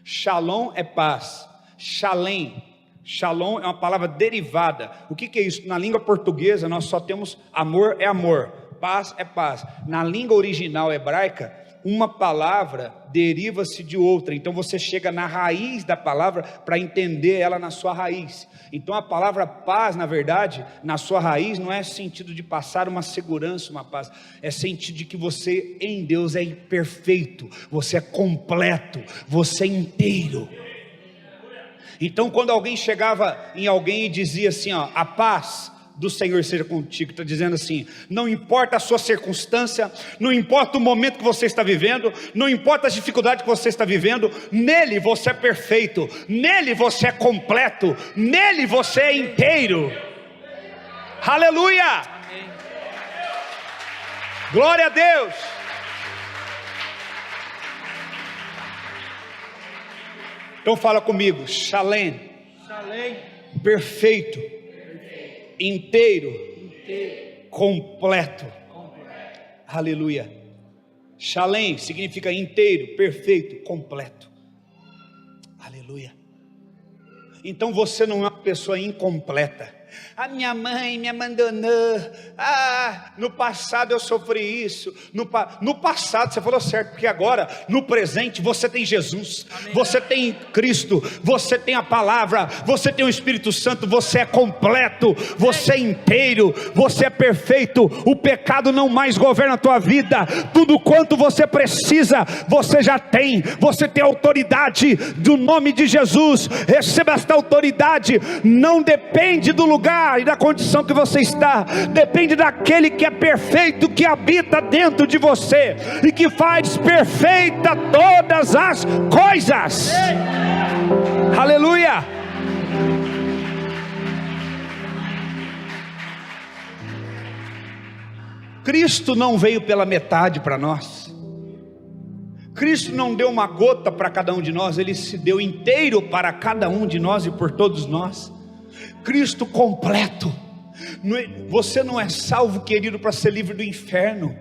Shalom é paz. Shalem, shalom é uma palavra derivada. O que é isso? Na língua portuguesa nós só temos amor é amor, paz é paz. Na língua original hebraica, uma palavra deriva-se de outra. Então você chega na raiz da palavra para entender ela na sua raiz. Então a palavra paz, na verdade, na sua raiz não é sentido de passar uma segurança, uma paz. É sentido de que você em Deus é perfeito, você é completo, você é inteiro. Então quando alguém chegava em alguém e dizia assim, ó, a paz do Senhor seja contigo, está dizendo assim, não importa a sua circunstância, não importa o momento que você está vivendo, não importa as dificuldades que você está vivendo, nele você é perfeito, nele você é completo, nele você é inteiro. Aleluia! Amém. Glória a Deus! Então fala comigo, Shalem, perfeito, inteiro, completo. Aleluia. Shalem significa inteiro, perfeito, completo. Aleluia. Então você não é uma pessoa incompleta. A minha mãe me abandonou. No passado eu sofri isso. No passado você falou certo, porque agora, no presente, você tem Jesus. Amém. Você tem Cristo. Você tem a palavra. Você tem o Espírito Santo. Você é completo. Você é inteiro. Você é perfeito. O pecado não mais governa a tua vida. Tudo quanto você precisa, você já tem. Você tem autoridade do nome de Jesus. Receba esta autoridade. Não depende do lugar e da condição que você está, depende daquele que é perfeito, que habita dentro de você e que faz perfeita todas as coisas. Aleluia. Cristo não veio pela metade para nós. Cristo não deu uma gota para cada um de nós, Ele se deu inteiro para cada um de nós e por todos nós. Cristo completo. Você não é salvo, querido, para ser livre do inferno.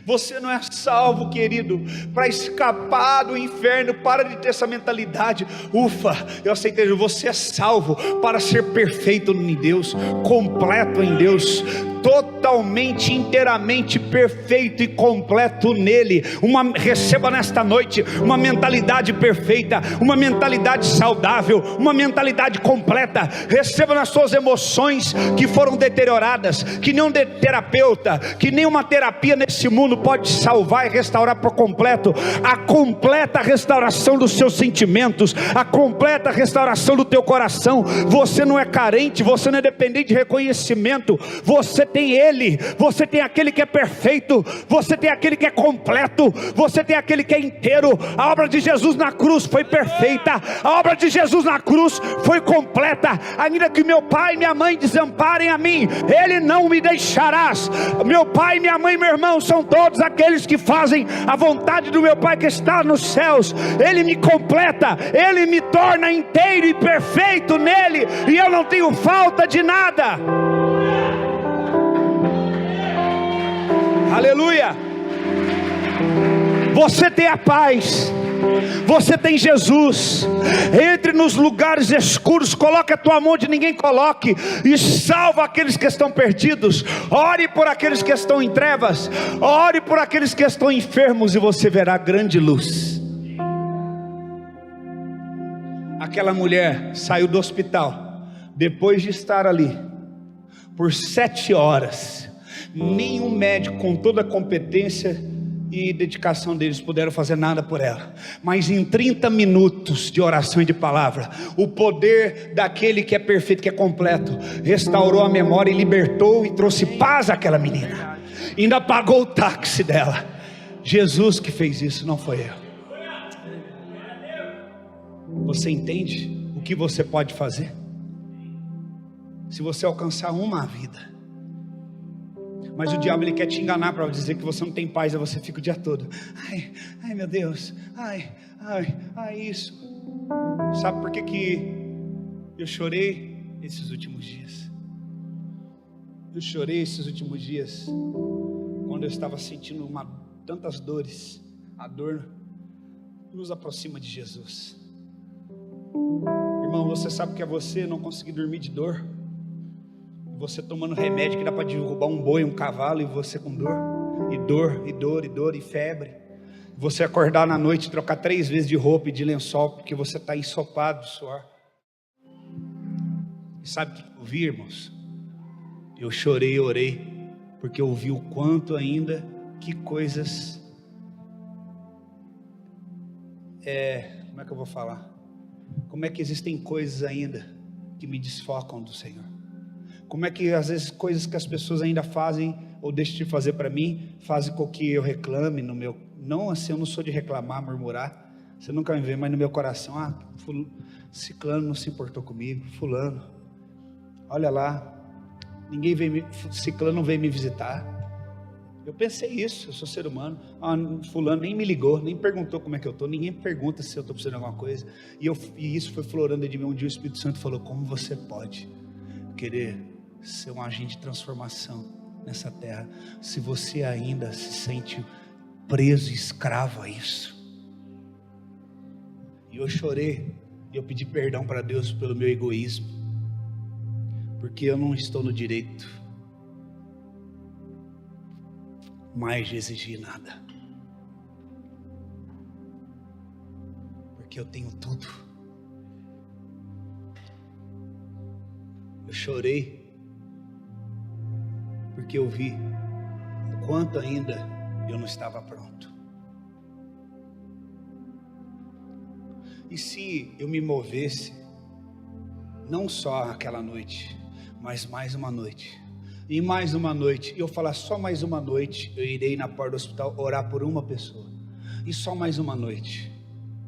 Você não é salvo, querido, para escapar do inferno. Para de ter essa mentalidade. Ufa, eu aceitei. Você é salvo para ser perfeito em Deus, completo em Deus, totalmente, inteiramente perfeito e completo nele. Receba nesta noite uma mentalidade perfeita, uma mentalidade saudável, uma mentalidade completa. Receba nas suas emoções que foram deterioradas, que nenhum terapeuta, que nenhuma terapia nesse mundo pode salvar e restaurar por completo. A completa restauração dos seus sentimentos, a completa restauração do teu coração. Você não é carente, você não é dependente de reconhecimento. Você tem Ele, você tem aquele que é perfeito, você tem aquele que é completo, você tem aquele que é inteiro. A obra de Jesus na cruz foi perfeita, a obra de Jesus na cruz foi completa. Ainda que meu pai e minha mãe desamparem a mim, Ele não me deixarás. Meu pai, minha mãe e meu irmão são todos aqueles que fazem a vontade do meu Pai que está nos céus. Ele me completa, Ele me torna inteiro e perfeito nele, e eu não tenho falta de nada. Aleluia. Você tem a paz, você tem Jesus. Entre nos lugares escuros, coloque a tua mão onde ninguém coloque, e salva aqueles que estão perdidos. Ore por aqueles que estão em trevas, ore por aqueles que estão enfermos, e você verá grande luz. Aquela mulher saiu do hospital, depois de estar ali por 7 horas. Nenhum médico com toda a competência e dedicação deles puderam fazer nada por ela, mas em 30 minutos de oração e de palavra, o poder daquele que é perfeito, que é completo, restaurou a memória e libertou e trouxe paz àquela menina. Ainda pagou o táxi dela. Jesus que fez isso, não foi eu. Você entende o que você pode fazer? Se você alcançar uma vida. Mas o diabo, ele quer te enganar para dizer que você não tem paz, aí você fica o dia todo. Ai meu Deus, ai isso. Sabe por que eu chorei esses últimos dias? Eu chorei esses últimos dias quando eu estava sentindo tantas dores. A dor nos aproxima de Jesus. Irmão, você sabe que é você não conseguir dormir de dor? Você tomando remédio que dá para derrubar um boi, um cavalo, e você com dor, e dor, e dor, e dor, e febre. Você acordar na noite, trocar 3 vezes de roupa e de lençol, porque você está ensopado de suor. E sabe o que eu vi, irmãos? Eu chorei e orei, porque eu vi o quanto ainda, que coisas, como é que eu vou falar? Como é que existem coisas ainda que me desfocam do Senhor? Como é que às vezes coisas que as pessoas ainda fazem ou deixam de fazer para mim, fazem com que eu reclame no meu, não assim, eu não sou de reclamar, murmurar, você nunca me vê, mas no meu coração, ciclano não se importou comigo, fulano, olha lá, ciclano não veio me visitar. Eu pensei isso, eu sou ser humano. Fulano nem me ligou, nem perguntou como é que eu estou, ninguém pergunta se eu estou precisando de alguma coisa, e isso foi florando de mim. Um dia o Espírito Santo falou: como você pode querer ser um agente de transformação nessa terra, se você ainda se sente preso, escravo a isso? E eu chorei, e eu pedi perdão para Deus pelo meu egoísmo, porque eu não estou no direito mais de exigir nada, porque eu tenho tudo. Eu chorei porque eu vi o quanto ainda eu não estava pronto. E se eu me movesse, não só aquela noite, mas mais uma noite, e mais uma noite, e eu falar só mais uma noite, eu irei na porta do hospital orar por uma pessoa, e só mais uma noite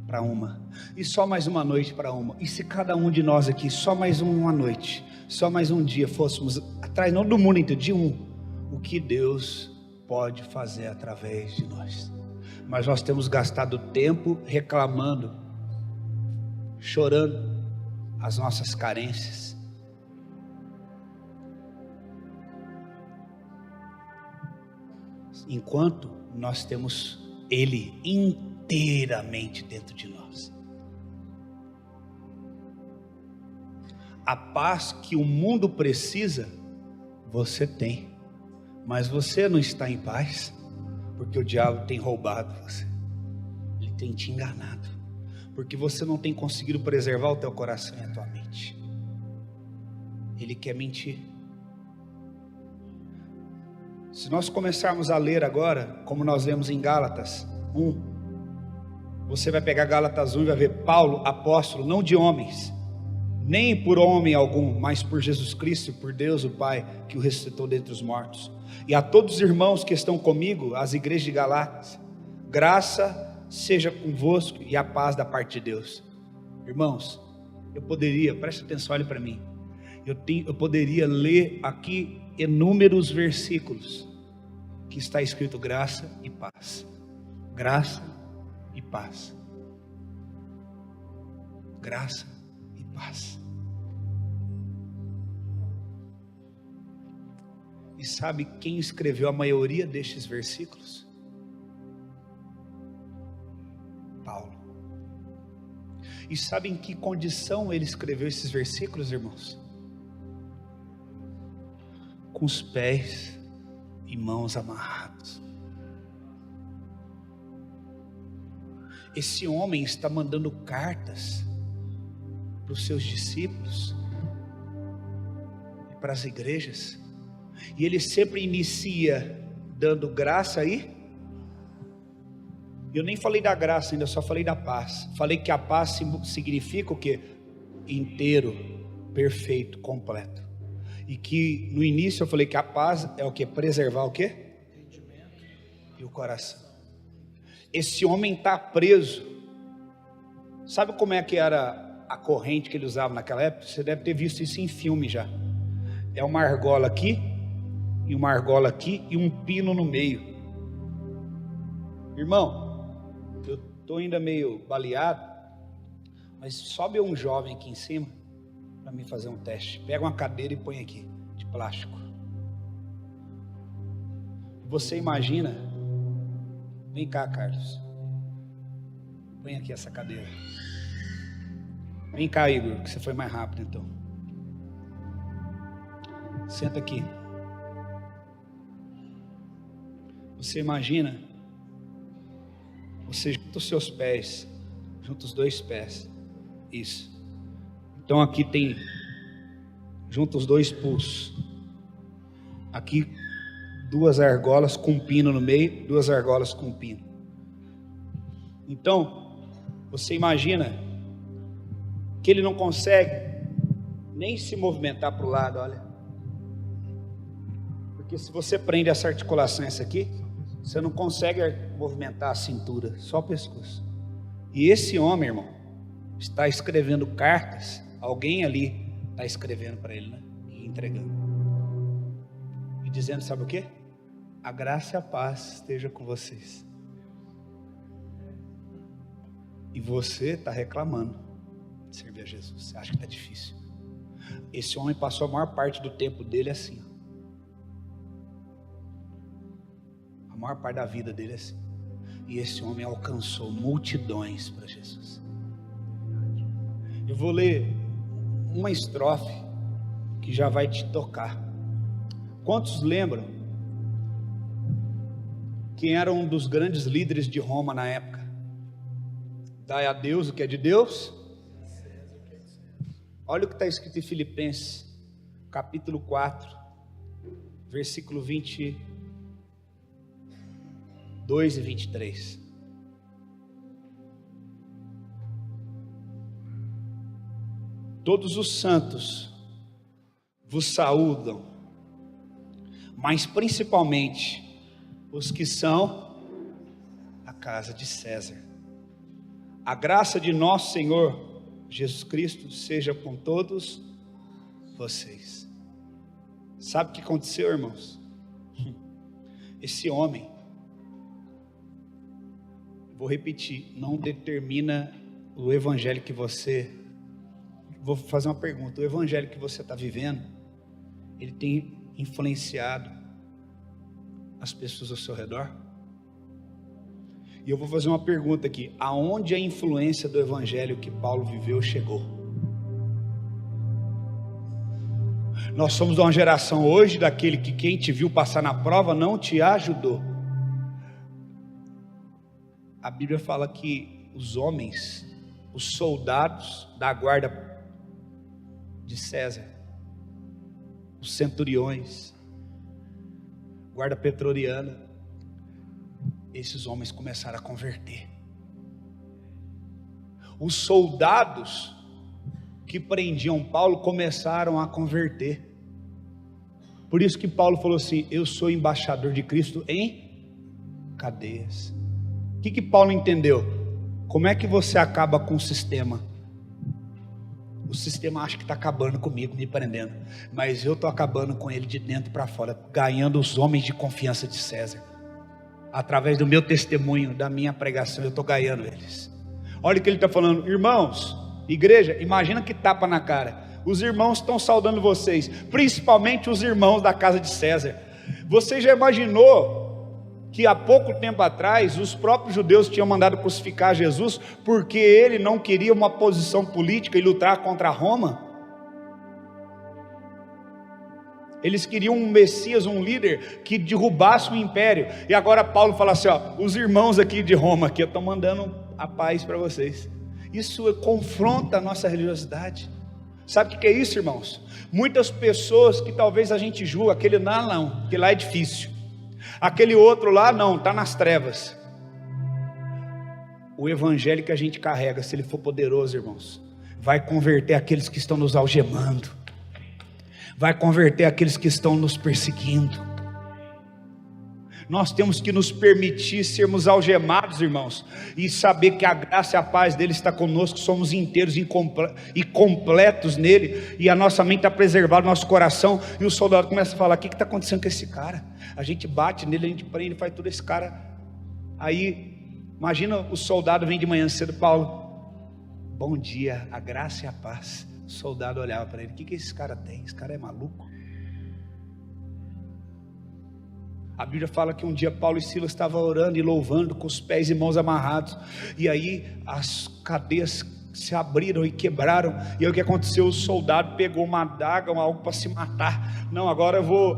para uma, e só mais uma noite para uma. E se cada um de nós aqui, só mais uma noite, só mais um dia, fôssemos atrás, não do mundo inteiro, de um, o que Deus pode fazer através de nós. mas nós temos gastado tempo reclamando, chorando as nossas carências. Enquanto nós temos Ele inteiramente dentro de nós. A paz que o mundo precisa, você tem, mas você não está em paz, porque o diabo tem roubado você, ele tem te enganado, porque você não tem conseguido preservar o teu coração e a tua mente. Ele quer mentir. Se nós começarmos a ler agora, como nós lemos em Gálatas 1, você vai pegar Gálatas 1 e vai ver Paulo, apóstolo, não de homens, nem por homem algum, mas por Jesus Cristo e por Deus o Pai, que o ressuscitou dentre os mortos. E a todos os irmãos que estão comigo, as igrejas de Gálatas, graça seja convosco e a paz da parte de Deus. Irmãos, eu poderia, preste atenção, olhe para mim, eu poderia ler aqui inúmeros versículos, que está escrito graça e paz, graça e paz, graça e paz. E sabe quem escreveu a maioria destes versículos? Paulo. E sabe em que condição ele escreveu esses versículos, irmãos? Com os pés e mãos amarrados. Esse homem está mandando cartas para os seus discípulos e para as igrejas, e ele sempre inicia dando graça aí. Eu nem falei da graça ainda, só falei da paz. Falei que a paz significa o quê? Inteiro, perfeito, completo. E que no início eu falei que a paz é o que? Preservar o quê? E o coração. Esse homem está preso. Sabe como é que era a corrente que ele usava naquela época? Você deve ter visto isso em filme já. É uma argola aqui, e uma argola aqui, e um pino no meio. Irmão, eu estou ainda meio baleado, mas sobe um jovem aqui em cima, para mim fazer um teste. Pega uma cadeira e põe aqui, de plástico. Você imagina, vem cá, Carlos, põe aqui essa cadeira. Vem cá, Igor, que você foi mais rápido então. Senta aqui. Você imagina, você junta os seus pés, junta os dois pés, isso. Então aqui tem, junta os dois pulsos, aqui duas argolas com pino no meio, duas argolas com pino. Então, você imagina que ele não consegue nem se movimentar para o lado, olha. Porque se você prende essa articulação, essa aqui, você não consegue movimentar a cintura, só o pescoço. E esse homem, irmão, está escrevendo cartas. Alguém ali está escrevendo para ele, né? E entregando. E dizendo, sabe o quê? A graça e a paz esteja com vocês. E você está reclamando de servir a Jesus. Você acha que está difícil. Esse homem passou a maior parte do tempo dele assim. A maior parte da vida dele assim. E esse homem alcançou multidões para Jesus. Eu vou ler uma estrofe que já vai te tocar. Quantos lembram quem era um dos grandes líderes de Roma na época? Dai a Deus o que é de Deus. Olha o que está escrito em Filipenses, capítulo 4, versículo 22 e 23. Todos os santos vos saúdam, mas principalmente os que são a casa de César. A graça de nosso Senhor Jesus Cristo seja com todos vocês. Sabe o que aconteceu, irmãos? Esse homem Vou repetir, não determina o evangelho que você... Vou fazer uma pergunta, o evangelho que você está vivendo, ele tem influenciado as pessoas ao seu redor? E eu vou fazer uma pergunta aqui, aonde a influência do evangelho que Paulo viveu chegou? Nós somos de uma geração hoje daquele que quem te viu passar na prova não te ajudou. A Bíblia fala que os homens, os soldados da guarda de César, os centuriões, guarda pretoriana, esses homens começaram a converter. Os soldados que prendiam Paulo começaram a converter. Por isso que Paulo falou assim: eu sou embaixador de Cristo em cadeias. O que Paulo entendeu? Como é que você acaba com o sistema? O sistema acha que está acabando comigo, me prendendo, mas eu estou acabando com ele de dentro para fora, ganhando os homens de confiança de César. Através do meu testemunho, da minha pregação, eu estou ganhando eles. Olha o que ele está falando: irmãos, igreja, imagina que tapa na cara. Os irmãos estão saudando vocês, principalmente os irmãos da casa de César. Você já imaginou que há pouco tempo atrás os próprios judeus tinham mandado crucificar Jesus porque ele não queria uma posição política e lutar contra Roma? Eles queriam um Messias, um líder que derrubasse o império. E agora Paulo fala assim: ó, os irmãos aqui de Roma aqui estão mandando a paz para vocês. Isso confronta a nossa religiosidade. Sabe o que é isso, irmãos? Muitas pessoas que talvez a gente julga, aquele lá não, que lá é difícil, aquele outro lá não, está nas trevas. O evangelho que a gente carrega, se ele for poderoso, irmãos, vai converter aqueles que estão nos algemando, vai converter aqueles que estão nos perseguindo. Nós temos que nos permitir sermos algemados, irmãos, e saber que a graça e a paz dele está conosco, somos inteiros e completos nele, e a nossa mente está preservada, nosso coração. E o soldado começa a falar: o que está acontecendo com esse cara? A gente bate nele, a gente prende, faz tudo. Esse cara, aí, imagina o soldado vem de manhã cedo: Paulo, bom dia, a graça e a paz. O soldado olhava para ele: o que esse cara tem? Esse cara é maluco? A Bíblia fala que um dia Paulo e Silas estavam orando e louvando com os pés e mãos amarrados, e aí as cadeias se abriram e quebraram. E aí o que aconteceu? O soldado pegou uma adaga, algo para se matar. Não, agora eu vou,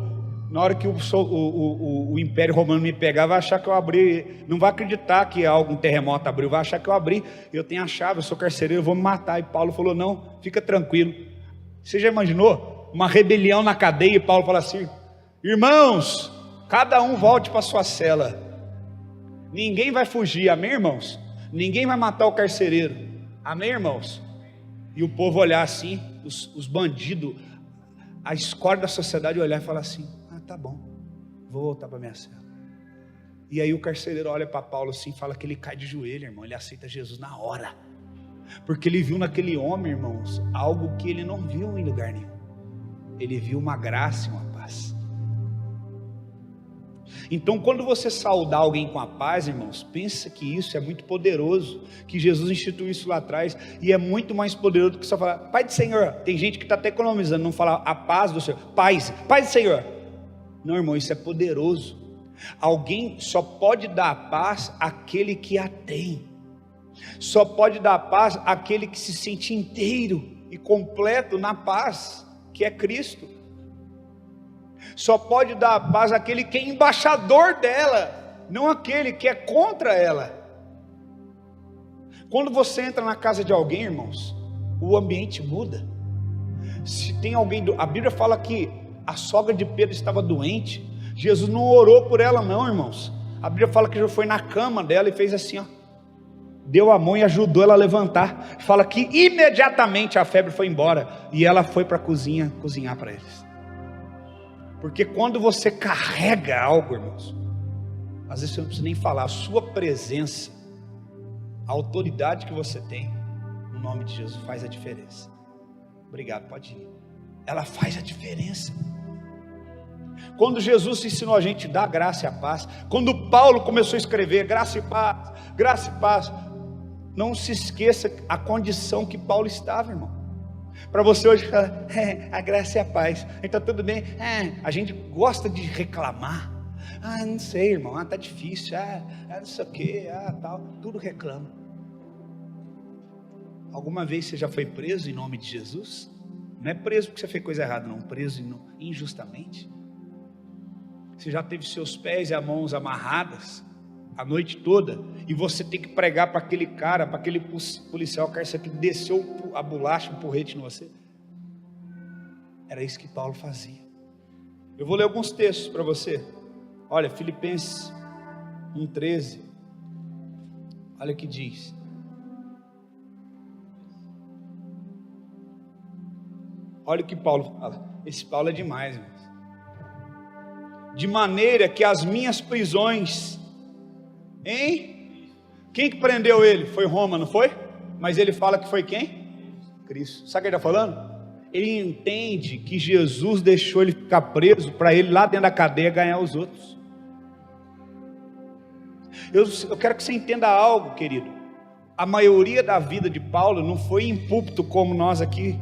na hora que o Império Romano me pegar, vai achar que eu abri, não vai acreditar que algum terremoto abriu, vai achar que eu abri, eu tenho a chave, eu sou carcereiro, eu vou me matar. E Paulo falou: não, fica tranquilo. Você já imaginou uma rebelião na cadeia e Paulo fala assim: irmãos, cada um volte para sua cela, ninguém vai fugir, amém, irmãos? Ninguém vai matar o carcereiro, amém, irmãos? E o povo olhar assim, os bandidos, a escória da sociedade olhar e falar assim: ah, tá bom, vou voltar para minha cela. E aí o carcereiro olha para Paulo assim, fala que ele cai de joelho, irmão, ele aceita Jesus na hora, porque ele viu naquele homem, irmãos, algo que ele não viu em lugar nenhum. Ele viu uma graça e uma paz. Então, quando você saudar alguém com a paz, irmãos, pensa que isso é muito poderoso, que Jesus instituiu isso lá atrás, e é muito mais poderoso do que só falar paz do Senhor. Tem gente que está até economizando, não falar a paz do Senhor, paz do Senhor. Não, irmão, isso é poderoso. Alguém só pode dar a paz àquele que a tem, só pode dar a paz àquele que se sente inteiro e completo na paz, que é Cristo. Só pode dar a paz àquele que é embaixador dela, não aquele que é contra ela. Quando você entra na casa de alguém, irmãos, o ambiente muda. Se tem alguém, a Bíblia fala que a sogra de Pedro estava doente, Jesus não orou por ela não, irmãos. A Bíblia fala que Jesus foi na cama dela e fez assim, ó, deu a mão e ajudou ela a levantar. Fala que imediatamente a febre foi embora, e ela foi para a cozinha cozinhar para eles. Porque quando você carrega algo, irmãos, às vezes você não precisa nem falar, a sua presença, a autoridade que você tem, no nome de Jesus, faz a diferença. Obrigado, pode ir. Ela faz a diferença. Quando Jesus ensinou a gente a dar graça e a paz, quando Paulo começou a escrever graça e paz, não se esqueça a condição que Paulo estava, irmão. Para você hoje falar, a graça e a paz, então tudo bem, a gente gosta de reclamar, não sei, irmão, tá difícil, não sei o que, tal, tudo reclama. Alguma vez você já foi preso em nome de Jesus? Não é preso porque você fez coisa errada, não, preso injustamente. Você já teve seus pés e as mãos amarradas a noite toda, e você tem que pregar para aquele cara, para aquele policial, que desceu a bolacha, o porrete em você. Era isso que Paulo fazia. Eu vou ler alguns textos para você. Olha, Filipenses 1,13. Olha o que diz. Olha o que Paulo fala. Esse Paulo é demais, irmãos. De maneira que as minhas prisões, quem que prendeu ele? Foi Roma, não foi? Mas ele fala que foi quem? Cristo. Sabe o que ele está falando? Ele entende que Jesus deixou ele ficar preso para ele lá dentro da cadeia ganhar os outros. Eu quero que você entenda algo, querido. A maioria da vida de Paulo não foi em púlpito como nós aqui.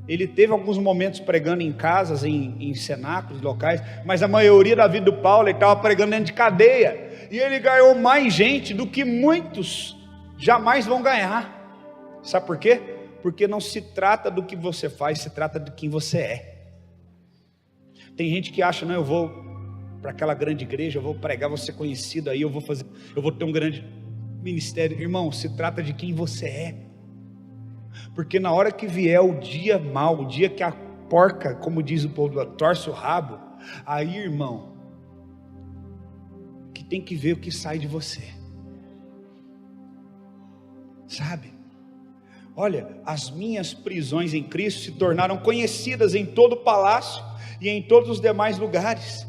Ele teve alguns momentos pregando em casas, em cenáculos locais, mas a maioria da vida do Paulo, ele estava pregando dentro de cadeia, e ele ganhou mais gente do que muitos jamais vão ganhar. Sabe por quê? Porque não se trata do que você faz, se trata de quem você é. Tem gente que acha, não, eu vou para aquela grande igreja, eu vou pregar, vou ser conhecido, aí eu vou ter um grande ministério. Irmão, se trata de quem você é. Porque na hora que vier o dia mau, o dia que a porca, como diz o povo, torce o rabo, aí, irmão, que tem que ver o que sai de você, sabe? Olha, as minhas prisões em Cristo se tornaram conhecidas em todo o palácio e em todos os demais lugares,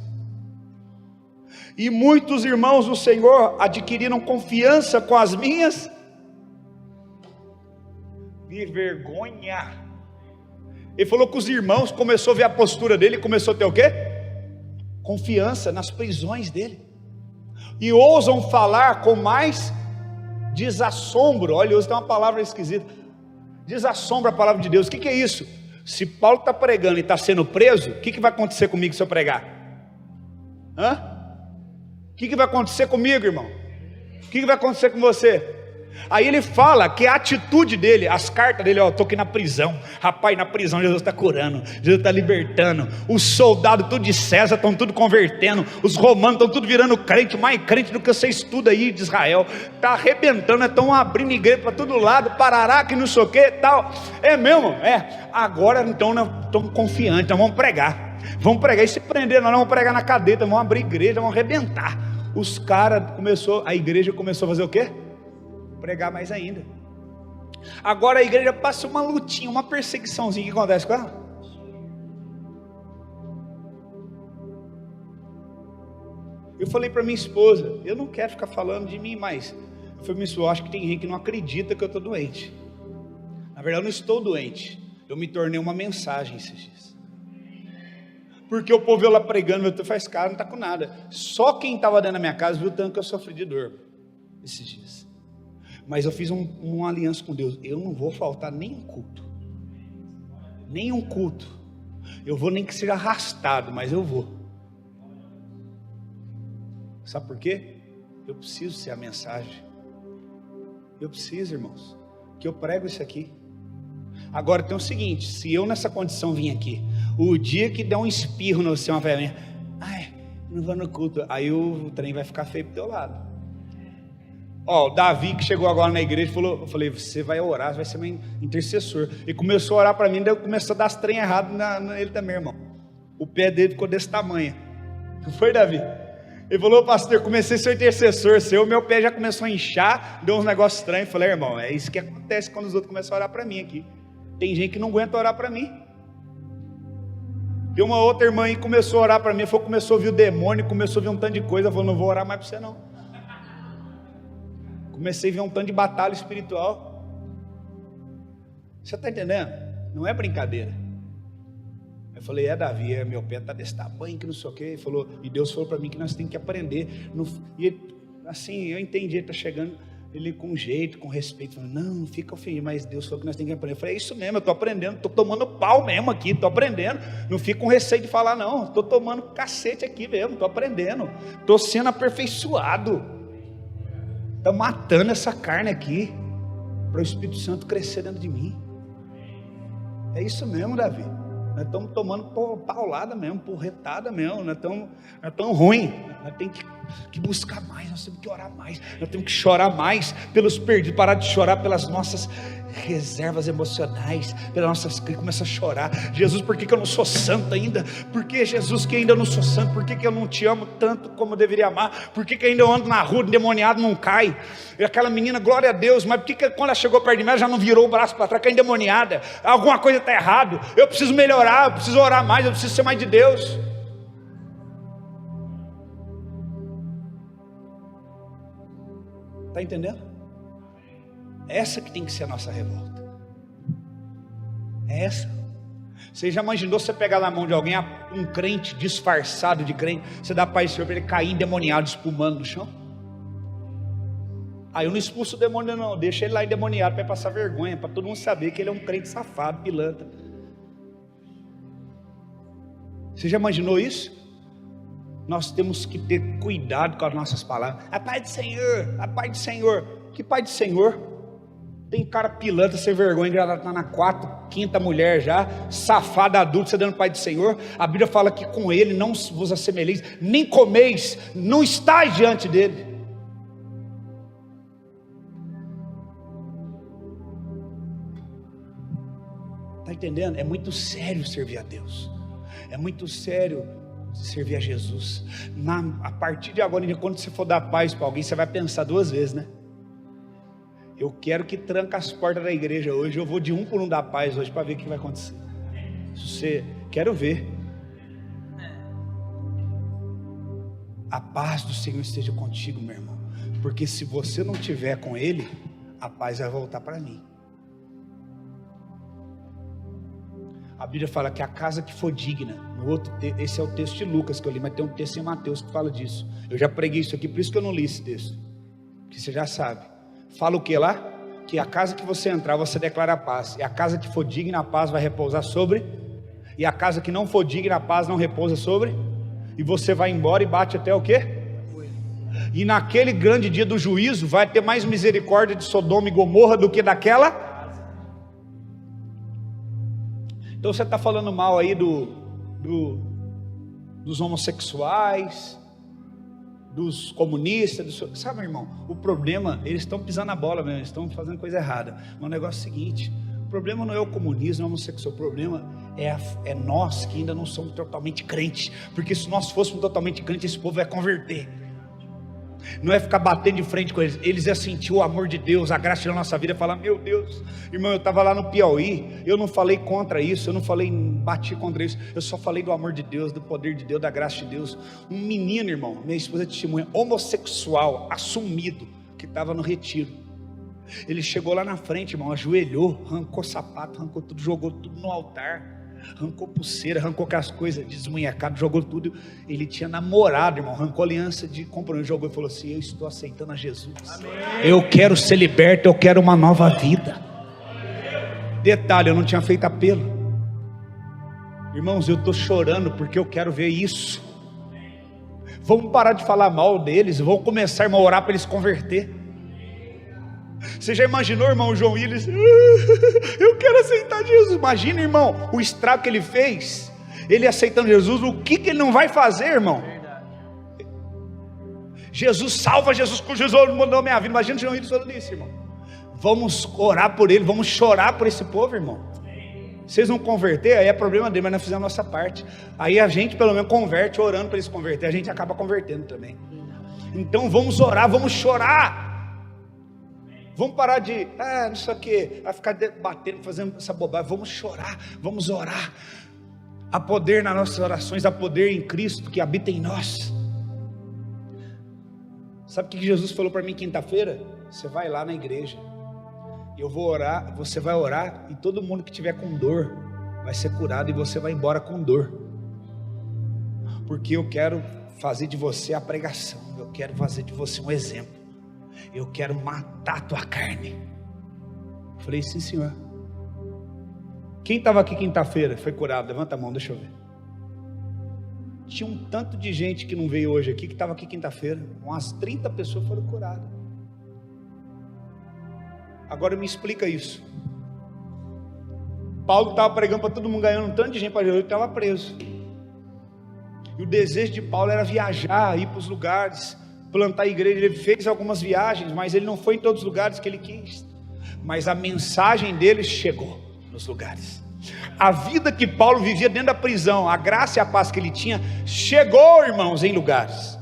e muitos irmãos do Senhor adquiriram confiança com as minhas vergonha. Ele falou que os irmãos começou a ver a postura dele, começou a ter o quê? Confiança nas prisões dele, e ousam falar com mais desassombro. Olha, hoje tem uma palavra esquisita, desassombro a palavra de Deus. O que é isso? Se Paulo está pregando e está sendo preso, o que vai acontecer comigo se eu pregar? O que vai acontecer comigo, irmão? O que vai acontecer com você? Aí ele fala que a atitude dele, as cartas dele, estou aqui na prisão, rapaz, na prisão Jesus está curando, Jesus está libertando, os soldados tudo de César estão tudo convertendo, os romanos estão tudo virando crente, mais crente do que você estuda aí de Israel, está arrebentando, estão abrindo igreja para todo lado, parará, que não sei o que, tal, é mesmo, agora então nós estamos confiantes, nós vamos pregar, e se prender, nós vamos pregar na cadeia, vamos abrir igreja, vamos arrebentar. Os caras a igreja começou a fazer o quê? Pregar mais ainda. Agora a igreja passa uma lutinha, uma perseguiçãozinha. O que acontece com ela? Eu falei para minha esposa, eu não quero ficar falando de mim, mas eu falei, minha esposa, acho que tem gente que não acredita que eu estou doente. Na verdade eu não estou doente, eu me tornei uma mensagem esses dias, porque o povo lá pregando, eu faz cara, não está com nada. Só quem estava dentro da minha casa viu o tanto que eu sofri de dor esses dias. Mas eu fiz uma aliança com Deus. Eu não vou faltar nenhum culto. Nenhum culto. Eu vou nem que seja arrastado, mas eu vou. Sabe por quê? Eu preciso ser a mensagem. Eu preciso, irmãos, que eu prego isso aqui. Agora tem o seguinte, se eu nessa condição vim aqui, o dia que der um espirro no seu, uma velhinha, não vou no culto, aí o trem vai ficar feio pro teu lado. O Davi que chegou agora na igreja falou, eu falei, você vai orar, você vai ser meu intercessor. Ele começou a orar para mim, daí começou a dar as trem errado nele também, irmão. O pé dele ficou desse tamanho. Não foi, Davi? Ele falou, pastor, comecei a ser intercessor seu, meu pé já começou a inchar, deu uns negócios estranhos. Eu falei, irmão, é isso que acontece quando os outros começam a orar para mim aqui. Tem gente que não aguenta orar para mim. Tem uma outra irmã aí que começou a orar para mim, começou a ouvir o demônio, começou a ver um tanto de coisa, falou, não vou orar mais para você não. Comecei a ver um tanto de batalha espiritual. Você está entendendo? Não é brincadeira. Eu falei, Davi, meu pé está desse tamanho, que não sei o quê. Ele falou, e Deus falou para mim que nós temos que aprender. E assim, eu entendi, ele está chegando, ele com jeito, com respeito, falando, não fica ofendido, mas Deus falou que nós temos que aprender. Eu falei, é isso mesmo, eu estou aprendendo, estou tomando pau mesmo aqui, estou aprendendo. Não fico com receio de falar, não, estou tomando cacete aqui mesmo, estou aprendendo, estou sendo aperfeiçoado. Estou matando essa carne aqui, para o Espírito Santo crescer dentro de mim. É isso mesmo, Davi. Nós estamos tomando paulada mesmo, porretada mesmo. Nós estamos ruim. Nós temos que buscar mais, nós temos que orar mais, nós temos que chorar mais pelos perdidos, parar de chorar pelas nossas reservas emocionais, pelas nossas crises. Começa a chorar, Jesus, por que eu não sou santo ainda? Por que, Jesus, que ainda eu não sou santo? Por que eu não te amo tanto como eu deveria amar? Por que ainda eu ando na rua, endemoniado, não cai? E aquela menina, glória a Deus, mas por que quando ela chegou perto de mim, ela já não virou o braço para trás, que é endemoniada? Alguma coisa está errado, eu preciso melhorar, eu preciso orar mais, eu preciso ser mais de Deus. Está entendendo? Essa que tem que ser a nossa revolta. É essa. Você já imaginou você pegar na mão de alguém, um crente disfarçado de crente, você dá paz para ele cair endemoniado, espumando no chão? Aí eu não expulso o demônio não, deixa ele lá endemoniado para passar vergonha, para todo mundo saber que ele é um crente safado, pilantra. Você já imaginou isso? Nós temos que ter cuidado com as nossas palavras. A paz do Senhor, a paz do Senhor. Que paz do Senhor? Tem cara pilantra, sem vergonha, que já está na quinta mulher já, safada, adulto, você dando paz do Senhor. A Bíblia fala que com ele não vos assemelheis, nem comeis, não estáis diante dele. Está entendendo? É muito sério servir a Deus. É muito sério servir a Jesus. A partir de agora, quando você for dar paz para alguém, você vai pensar duas vezes, né? Eu quero que tranca as portas da igreja hoje. Eu vou de um por um dar paz hoje para ver o que vai acontecer. Quero ver. A paz do Senhor esteja contigo, meu irmão. Porque se você não estiver com Ele, a paz vai voltar para mim. A Bíblia fala que a casa que for digna, esse é o texto de Lucas que eu li, mas tem um texto em Mateus que fala disso. Eu já preguei isso aqui, por isso que eu não li esse texto, que você já sabe. Fala o que lá? Que a casa que você entrar, você declara a paz, e a casa que for digna, a paz vai repousar sobre, e a casa que não for digna, a paz não repousa sobre, e você vai embora e bate até o quê? E naquele grande dia do juízo, vai ter mais misericórdia de Sodoma e Gomorra do que daquela. Então você está falando mal aí dos homossexuais, dos comunistas, sabe, irmão, o problema, eles estão pisando na bola mesmo, eles estão fazendo coisa errada. Mas o negócio é o seguinte: o problema não é o comunismo, não é o homossexual, o problema é nós que ainda não somos totalmente crentes, porque se nós fôssemos totalmente crentes, esse povo vai converter. Não é ficar batendo de frente com eles, eles iam sentir o amor de Deus, a graça da nossa vida, falar, meu Deus, irmão, eu estava lá no Piauí, eu não falei contra isso, eu não falei, bati contra isso, eu só falei do amor de Deus, do poder de Deus, da graça de Deus. Um menino, irmão, minha esposa testemunha, homossexual, assumido, que estava no retiro, ele chegou lá na frente, irmão, ajoelhou, arrancou sapato, arrancou tudo, jogou tudo no altar, arrancou pulseira, arrancou aquelas coisas desmunhecadas, jogou tudo. Ele tinha namorado, irmão, arrancou aliança de compromisso, jogou e falou assim: eu estou aceitando a Jesus. Amém. Eu quero ser liberto, eu quero uma nova vida. Detalhe, eu não tinha feito apelo. Irmãos, eu estou chorando porque eu quero ver isso. Vamos parar de falar mal deles, vamos começar, irmão, a orar para eles converter. Você já imaginou, irmão, o João Willis? Eu quero aceitar Jesus. Imagina, irmão, o estrago que ele fez. Ele aceitando Jesus, o que ele não vai fazer, irmão? Jesus salva, Jesus com Jesus mudou minha vida. Imagina o João Willis falando isso, irmão. Vamos orar por ele, vamos chorar por esse povo, irmão. Vocês não converter, aí é problema dele, mas nós fizemos a nossa parte. Aí a gente pelo menos converte, orando para eles converter. A gente acaba convertendo também. Então vamos orar, vamos chorar. Vamos parar de, não sei o que, vai ficar batendo, fazendo essa bobagem. Vamos chorar, vamos orar. Há poder nas nossas orações, há poder em Cristo que habita em nós. Sabe o que Jesus falou para mim quinta-feira? Você vai lá na igreja, eu vou orar, você vai orar, e todo mundo que tiver com dor, vai ser curado e você vai embora com dor, porque eu quero fazer de você a pregação, eu quero fazer de você um exemplo, eu quero matar a tua carne. Eu falei, sim senhor. Quem estava aqui quinta-feira foi curado? Levanta a mão, deixa eu ver. Tinha um tanto de gente que não veio hoje aqui, que estava aqui quinta-feira, umas 30 pessoas foram curadas. Agora me explica isso. Paulo estava pregando para todo mundo, ganhando um tanto de gente para Jesus, ele estava preso. E o desejo de Paulo era viajar, ir para os lugares, plantar igreja. Ele fez algumas viagens, mas ele não foi em todos os lugares que ele quis. Mas a mensagem dele chegou nos lugares. A vida que Paulo vivia dentro da prisão, a graça e a paz que ele tinha, chegou, irmãos, em lugares.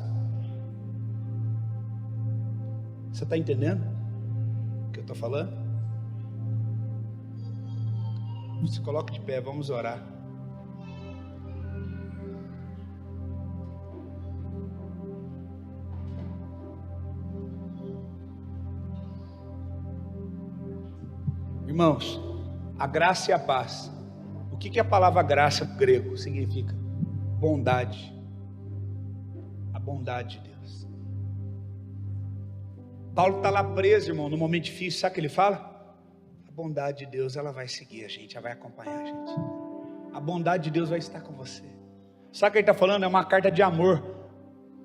Você está entendendo o que eu estou falando? Se coloca de pé, vamos orar. Irmãos, a graça e a paz. O que a palavra graça no grego significa? Bondade. A bondade de Deus. Paulo está lá preso, irmão, no momento difícil, sabe o que ele fala? A bondade de Deus, ela vai seguir a gente, ela vai acompanhar a gente. A bondade de Deus vai estar com você. Sabe o que ele está falando? É uma carta de amor.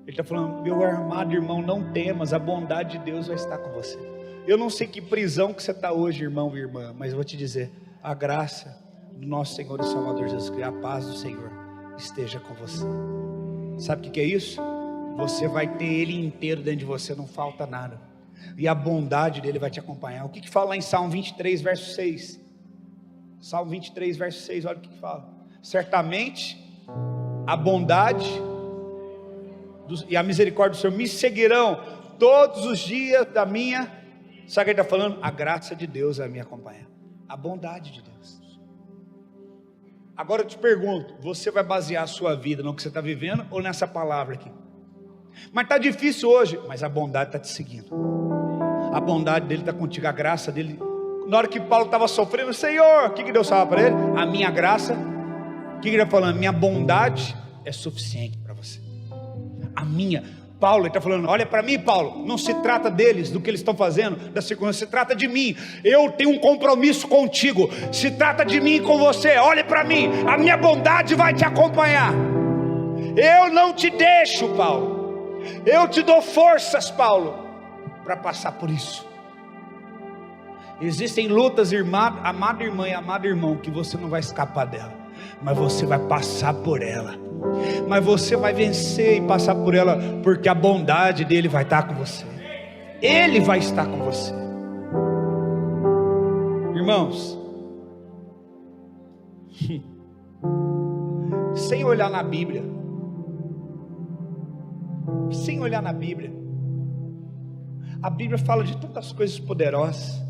Ele está falando, meu amado irmão, não temas, a bondade de Deus vai estar com você. Eu não sei que prisão que você está hoje, irmão e irmã, mas eu vou te dizer, a graça do nosso Senhor e Salvador Jesus Cristo, a paz do Senhor esteja com você. Sabe o que é isso? Você vai ter Ele inteiro dentro de você, não falta nada, e a bondade dele vai te acompanhar. O que fala lá em Salmo 23 verso 6? Salmo 23 verso 6, olha o que fala: certamente a bondade e a misericórdia do Senhor me seguirão todos os dias da minha... Sabe o que ele está falando? A graça de Deus vai me acompanhar, a bondade de Deus. Agora eu te pergunto, você vai basear a sua vida no que você está vivendo ou nessa palavra aqui? Mas está difícil hoje, mas a bondade está te seguindo, a bondade dele está contigo, a graça dele. Na hora que Paulo estava sofrendo, Senhor, o que Deus falava para ele? A minha graça, o que ele está falando? Minha bondade é suficiente para você. A minha... Paulo está falando, olha para mim, Paulo, não se trata deles, do que eles estão fazendo, da circunstância, se trata de mim, eu tenho um compromisso contigo, se trata de mim com você, olha para mim, a minha bondade vai te acompanhar, eu não te deixo, Paulo, eu te dou forças, Paulo, para passar por isso. Existem lutas, amada irmã e amado irmão, que você não vai escapar dela, mas você vai passar por ela. Mas você vai vencer e passar por ela, porque a bondade dele vai estar com você. Ele vai estar com você. Irmãos, sem olhar na Bíblia, a Bíblia fala de tantas coisas poderosas.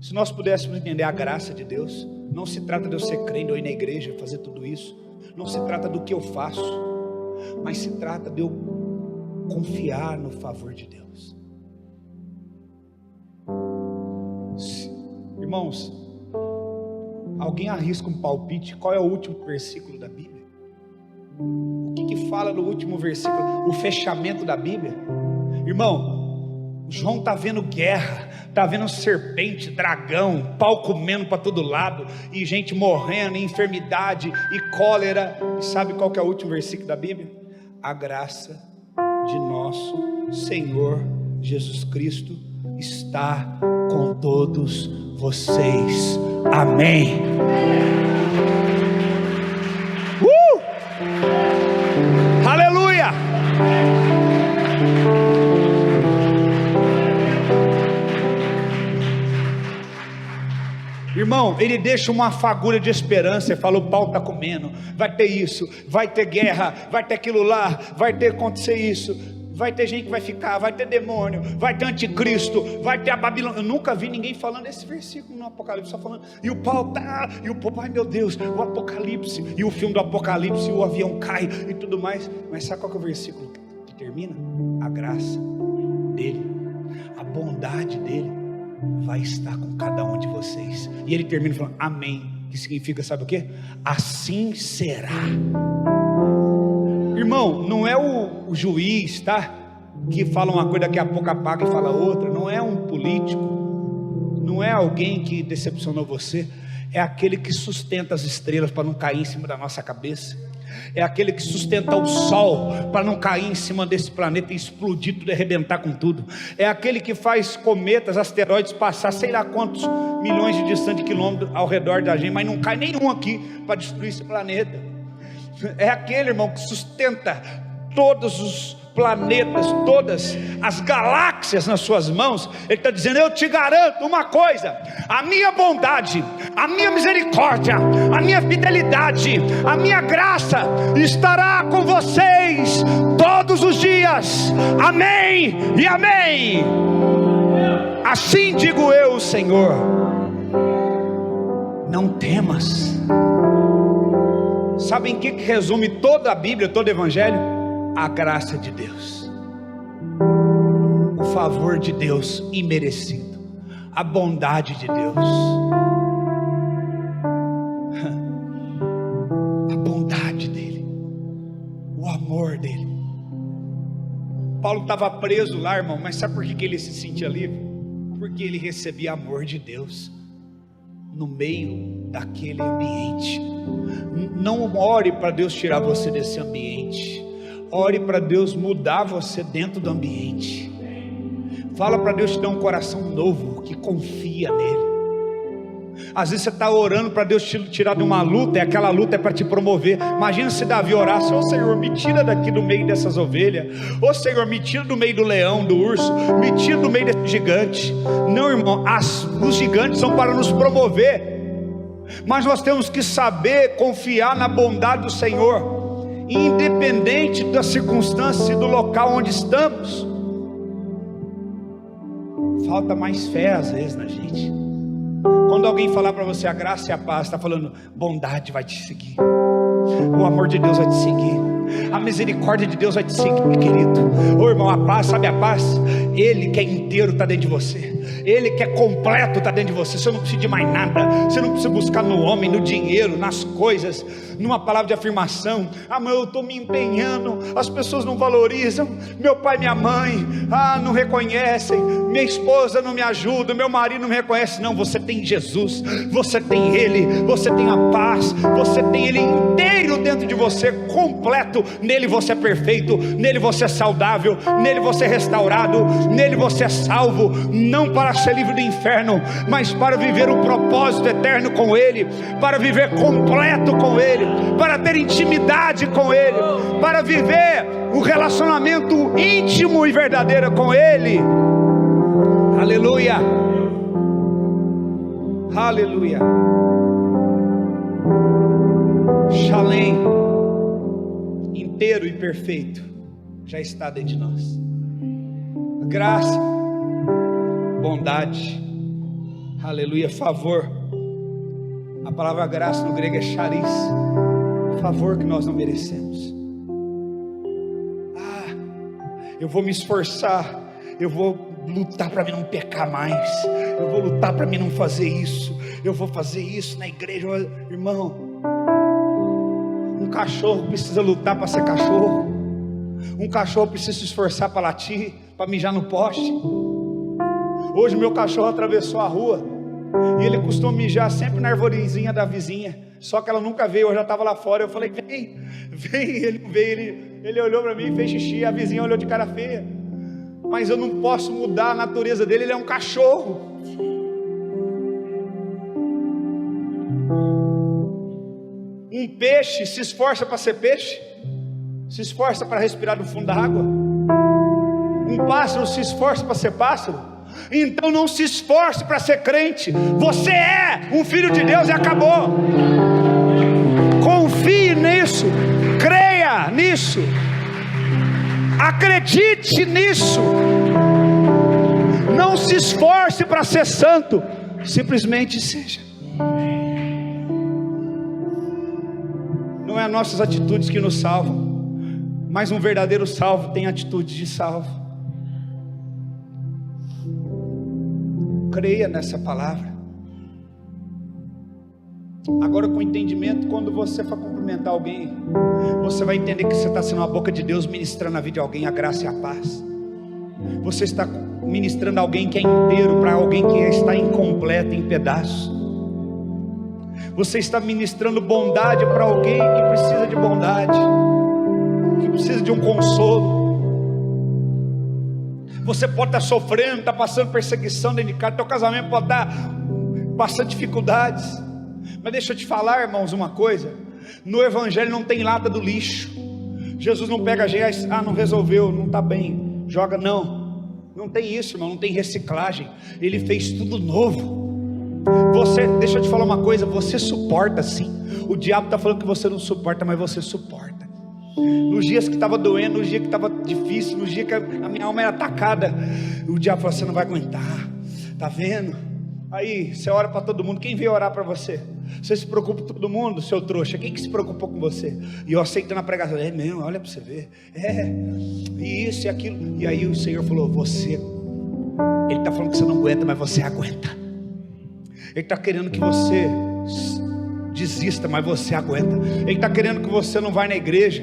Se nós pudéssemos entender a graça de Deus, não se trata de eu ser crente ou ir na igreja, fazer tudo isso. Não se trata do que eu faço, mas se trata de eu confiar no favor de Deus. Irmãos, alguém arrisca um palpite? Qual é o último versículo da Bíblia? O que fala no último versículo? O fechamento da Bíblia? Irmão, João está vendo guerra, está vendo serpente, dragão, pau comendo para todo lado, e gente morrendo, e enfermidade, e cólera. E sabe qual que é o último versículo da Bíblia? A graça de nosso Senhor Jesus Cristo está com todos vocês. Amém. Aleluia. Irmão, ele deixa uma fagulha de esperança. Ele falou, o pau está comendo, vai ter isso, vai ter guerra, vai ter aquilo lá, vai ter acontecer isso, vai ter gente que vai ficar, vai ter demônio, vai ter anticristo, vai ter a Babilônia. Eu nunca vi ninguém falando esse versículo no Apocalipse, só falando, e o pau tá, e o pau, ai meu Deus, o Apocalipse, e o filme do Apocalipse, e o avião cai, e tudo mais. Mas sabe qual que é o versículo que termina? A graça dele, a bondade dele vai estar com cada um de vocês. E ele termina falando, amém. que significa, sabe o quê? Assim será. Irmão, não é o juiz, tá? Que fala uma coisa, daqui a pouco apaga e fala outra. Não é um político, não é alguém que decepcionou você. É aquele que sustenta as estrelas para não cair em cima da nossa cabeça. É aquele que sustenta o sol para não cair em cima desse planeta e explodir tudo e arrebentar com tudo. É aquele que faz cometas, asteroides passar sei lá quantos milhões de distante quilômetros ao redor da gente, mas não cai nenhum aqui para destruir esse planeta. É aquele, irmão, que sustenta todos os planetas, todas as galáxias nas suas mãos. Ele está dizendo: eu te garanto uma coisa, a minha bondade, a minha misericórdia, a minha fidelidade, a minha graça estará com vocês todos os dias, amém e amém. Assim digo eu, Senhor. Não temas. Sabem o que resume toda a Bíblia, todo o Evangelho? A graça de Deus, o favor de Deus imerecido, a bondade de Deus, a bondade dele, o amor dele. Paulo estava preso lá, irmão, mas sabe por que ele se sentia livre? Porque ele recebia amor de Deus no meio daquele ambiente. Não ore para Deus tirar você desse ambiente. Ore para Deus mudar você dentro do ambiente. Fala para Deus te dar um coração novo, que confia nele. Às vezes você está orando para Deus te tirar de uma luta, e aquela luta é para te promover. Imagina se Davi orasse: ô Senhor, me tira daqui do meio dessas ovelhas. Ô Senhor, me tira do meio do leão, do urso. Me tira do meio desse gigante. Não, irmão, os gigantes são para nos promover. Mas nós temos que saber confiar na bondade do Senhor, independente da circunstância e do local onde estamos. Falta mais fé às vezes na gente. Quando alguém falar para você a graça e a paz, está falando: bondade vai te seguir, o amor de Deus vai te seguir, a misericórdia de Deus vai te seguir, querido. Ô irmão, a paz, sabe a paz? Ele que é inteiro está dentro de você. Ele que é completo está dentro de você. Você não precisa de mais nada. Você não precisa buscar no homem, no dinheiro, nas coisas, numa palavra de afirmação. Ah, mas eu estou me empenhando, as pessoas não valorizam, meu pai e minha mãe não reconhecem, minha esposa não me ajuda, meu marido não me reconhece. Não, você tem Jesus, você tem Ele, você tem a paz, você tem Ele inteiro dentro de você, completo. Nele você é perfeito, nele você é saudável, nele você é restaurado, nele você é salvo, não para ser livre do inferno, mas para viver um propósito eterno com Ele, para viver completo com Ele, para ter intimidade com Ele, para viver um relacionamento íntimo e verdadeiro com Ele. Aleluia, aleluia. Shalem, inteiro e perfeito, já está dentro de nós. Graça, bondade, aleluia, favor. A palavra graça no grego é charis, favor que nós não merecemos. Eu vou me esforçar, eu vou lutar para mim não pecar mais, eu vou lutar para mim não fazer isso, eu vou fazer isso na igreja. Irmão, um cachorro precisa lutar para ser cachorro, um cachorro precisa se esforçar para latir, para mijar no poste. Hoje meu cachorro atravessou a rua e ele costuma mijar sempre na arvorezinha da vizinha, só que ela nunca veio. Eu já estava lá fora, eu falei: vem, ele não veio. Ele olhou para mim e fez xixi, a vizinha olhou de cara feia. Mas eu não posso mudar a natureza dele, ele é um cachorro. Um peixe se esforça para ser peixe, se esforça para respirar no fundo da água. Um pássaro se esforça para ser pássaro. Então não se esforce para ser crente. Você é um filho de Deus e acabou. Confie nisso, creia nisso, acredite nisso. Não se esforce para ser santo, simplesmente seja. Não é as nossas atitudes que nos salvam, mas um verdadeiro salvo tem atitudes de salvo. Creia nessa palavra. Agora, com entendimento, quando você for cumprimentar alguém, você vai entender que você está sendo a boca de Deus ministrando a vida de alguém, a graça e a paz. Você está ministrando alguém que é inteiro para alguém que está incompleto, em pedaços. Você está ministrando bondade para alguém que precisa de bondade, que precisa de um consolo. Você pode estar sofrendo, está passando perseguição dentro de casa, teu casamento pode estar passando dificuldades. Mas deixa eu te falar, irmãos, uma coisa: no evangelho não tem lata do lixo. Jesus não pega a gente, não resolveu, não está bem, joga, não tem isso, irmão, não tem reciclagem. Ele fez tudo novo. Deixa eu te falar uma coisa, você suporta sim. O diabo está falando que você não suporta, mas você suporta. Nos dias que estava doendo, nos dias que estava difícil, nos dias que a minha alma era atacada, o diabo falou: você não vai aguentar, tá vendo? Aí você ora para todo mundo. Quem veio orar para você? Você se preocupa com todo mundo, seu trouxa. Quem que se preocupou com você? E eu aceitando a pregação: é mesmo, olha para você ver, e isso e aquilo. E aí o Senhor falou: Ele está falando que você não aguenta, mas você aguenta. Ele está querendo que você desista, mas você aguenta. Ele está querendo que você não vá na igreja,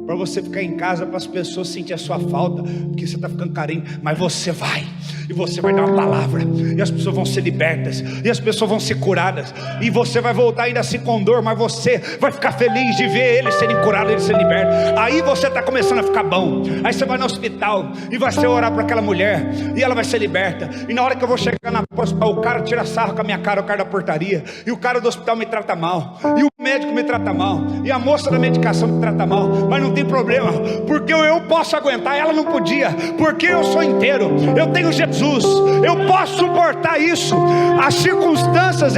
para você ficar em casa, para as pessoas sentir a sua falta, porque você está ficando carente, mas você vai, e você vai dar uma palavra, e as pessoas vão ser libertas, e as pessoas vão ser curadas, e você vai voltar ainda assim com dor, mas você vai ficar feliz de ver eles serem curados, eles serem libertos. Aí você está começando a ficar bom. Aí você vai no hospital, e vai ser orar para aquela mulher, e ela vai ser liberta. E na hora que eu vou chegar na hospital, o cara tira sarro com a minha cara, o cara da portaria, e o cara do hospital me trata mal, e o médico me trata mal, e a moça da medicação me trata mal. Mas não tem problema, porque eu posso aguentar, ela não podia, porque eu sou inteiro, eu tenho Jesus, eu posso suportar isso. As circunstâncias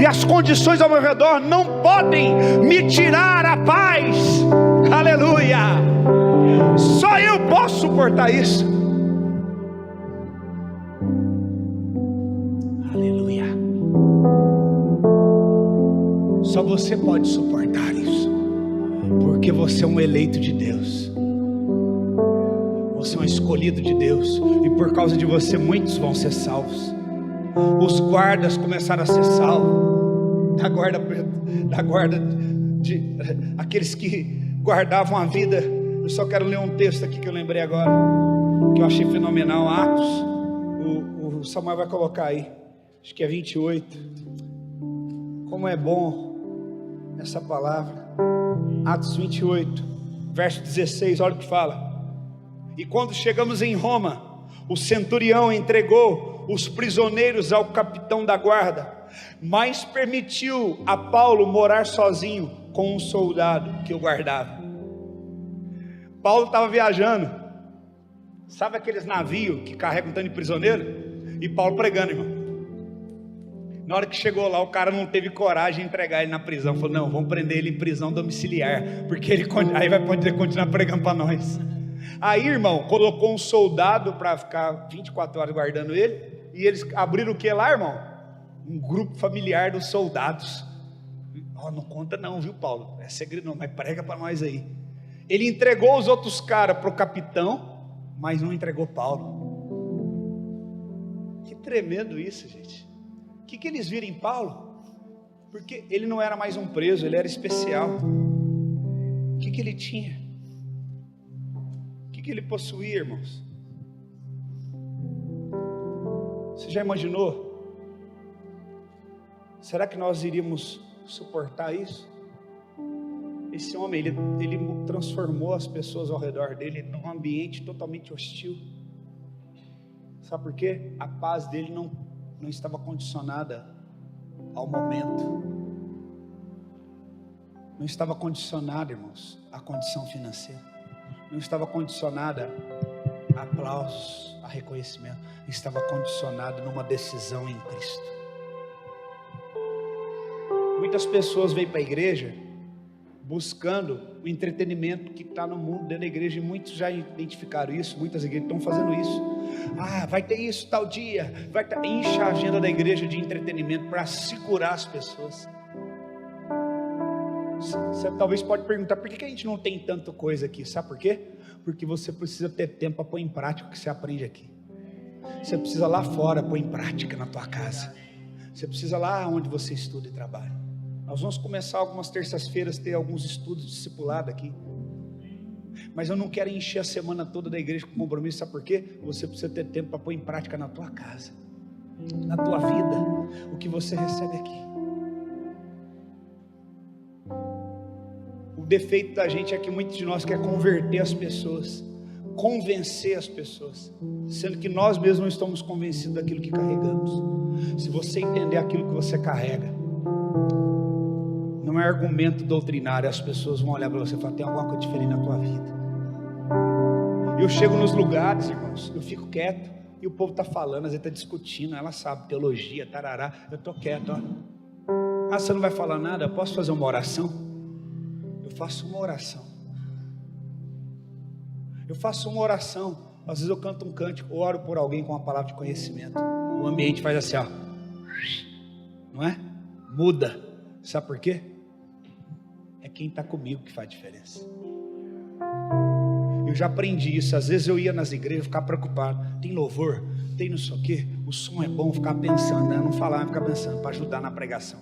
e as condições ao meu redor não podem me tirar a paz. Aleluia! Só eu posso suportar isso. Aleluia! Só você pode suportar isso, porque você é um eleito de Deus, você é um escolhido de Deus, e por causa de você muitos vão ser salvos. Os guardas começaram a ser salvos, da guarda de aqueles que guardavam a vida. Eu só quero ler um texto aqui que eu lembrei agora, que eu achei fenomenal. Atos, o Samuel vai colocar aí, acho que é 28. Como é bom essa palavra. Atos 28, verso 16, olha o que fala: e quando chegamos em Roma, o centurião entregou os prisioneiros ao capitão da guarda, mas permitiu a Paulo morar sozinho com um soldado que o guardava. Paulo estava viajando, sabe aqueles navios que carregam um tanto de prisioneiro? E Paulo pregando, irmão. Na hora que chegou lá, o cara não teve coragem de entregar ele na prisão. Falou: não, vamos prender ele em prisão domiciliar, porque aí vai poder continuar pregando para nós. Aí, irmão, colocou um soldado para ficar 24 horas guardando ele. E eles abriram o que lá, irmão? Um grupo familiar dos soldados. Não conta não, viu, Paulo? É segredo não, mas prega para nós aí. Ele entregou os outros caras para o capitão, mas não entregou Paulo. Que tremendo isso, gente. O que eles viram em Paulo? Porque ele não era mais um preso, ele era especial. O que ele tinha? O que ele possuía, irmãos? Você já imaginou? Será que nós iríamos suportar isso? Esse homem, ele transformou as pessoas ao redor dele num ambiente totalmente hostil. Sabe por quê? A paz dele não estava condicionada ao momento, não estava condicionada, irmãos, à condição financeira, não estava condicionada a aplausos, a reconhecimento, estava condicionada numa decisão em Cristo. Muitas pessoas vêm para a igreja buscando o entretenimento que está no mundo dentro da igreja, e muitos já identificaram isso. Muitas igrejas estão fazendo isso. Vai ter isso tal dia, enche a agenda da igreja de entretenimento para segurar as pessoas. Você talvez pode perguntar: por que a gente não tem tanta coisa aqui? Sabe por quê? Porque você precisa ter tempo para pôr em prática o que você aprende aqui. Você precisa lá fora pôr em prática na tua casa. Você precisa lá onde você estuda e trabalha. Nós vamos começar algumas terças-feiras, ter alguns estudos discipulados aqui. Mas eu não quero encher a semana toda da igreja com compromisso, sabe por quê? Você precisa ter tempo para pôr em prática na tua casa, na tua vida, o que você recebe aqui. O defeito da gente é que muitos de nós quer converter as pessoas, convencer as pessoas, sendo que nós mesmos não estamos convencidos daquilo que carregamos. Se você entender aquilo que você carrega, não é argumento doutrinário, as pessoas vão olhar para você e falar: tem alguma coisa diferente na tua vida. Eu chego nos lugares, irmãos, eu fico quieto, e o povo está falando, às vezes está discutindo, ela sabe, teologia, tarará, eu estou quieto, ó. Ah, você não vai falar nada? Eu posso fazer uma oração? Eu faço uma oração. Eu faço uma oração. Às vezes eu canto um cântico, oro por alguém com uma palavra de conhecimento. O ambiente faz assim, ó. Não é? Muda. Sabe por quê? É quem está comigo que faz diferença. Eu já aprendi isso. Às vezes eu ia nas igrejas ficar preocupado. Tem louvor? Tem não sei o quê? O som é bom, ficar pensando, né? Não falar, mas ficar pensando, para ajudar na pregação.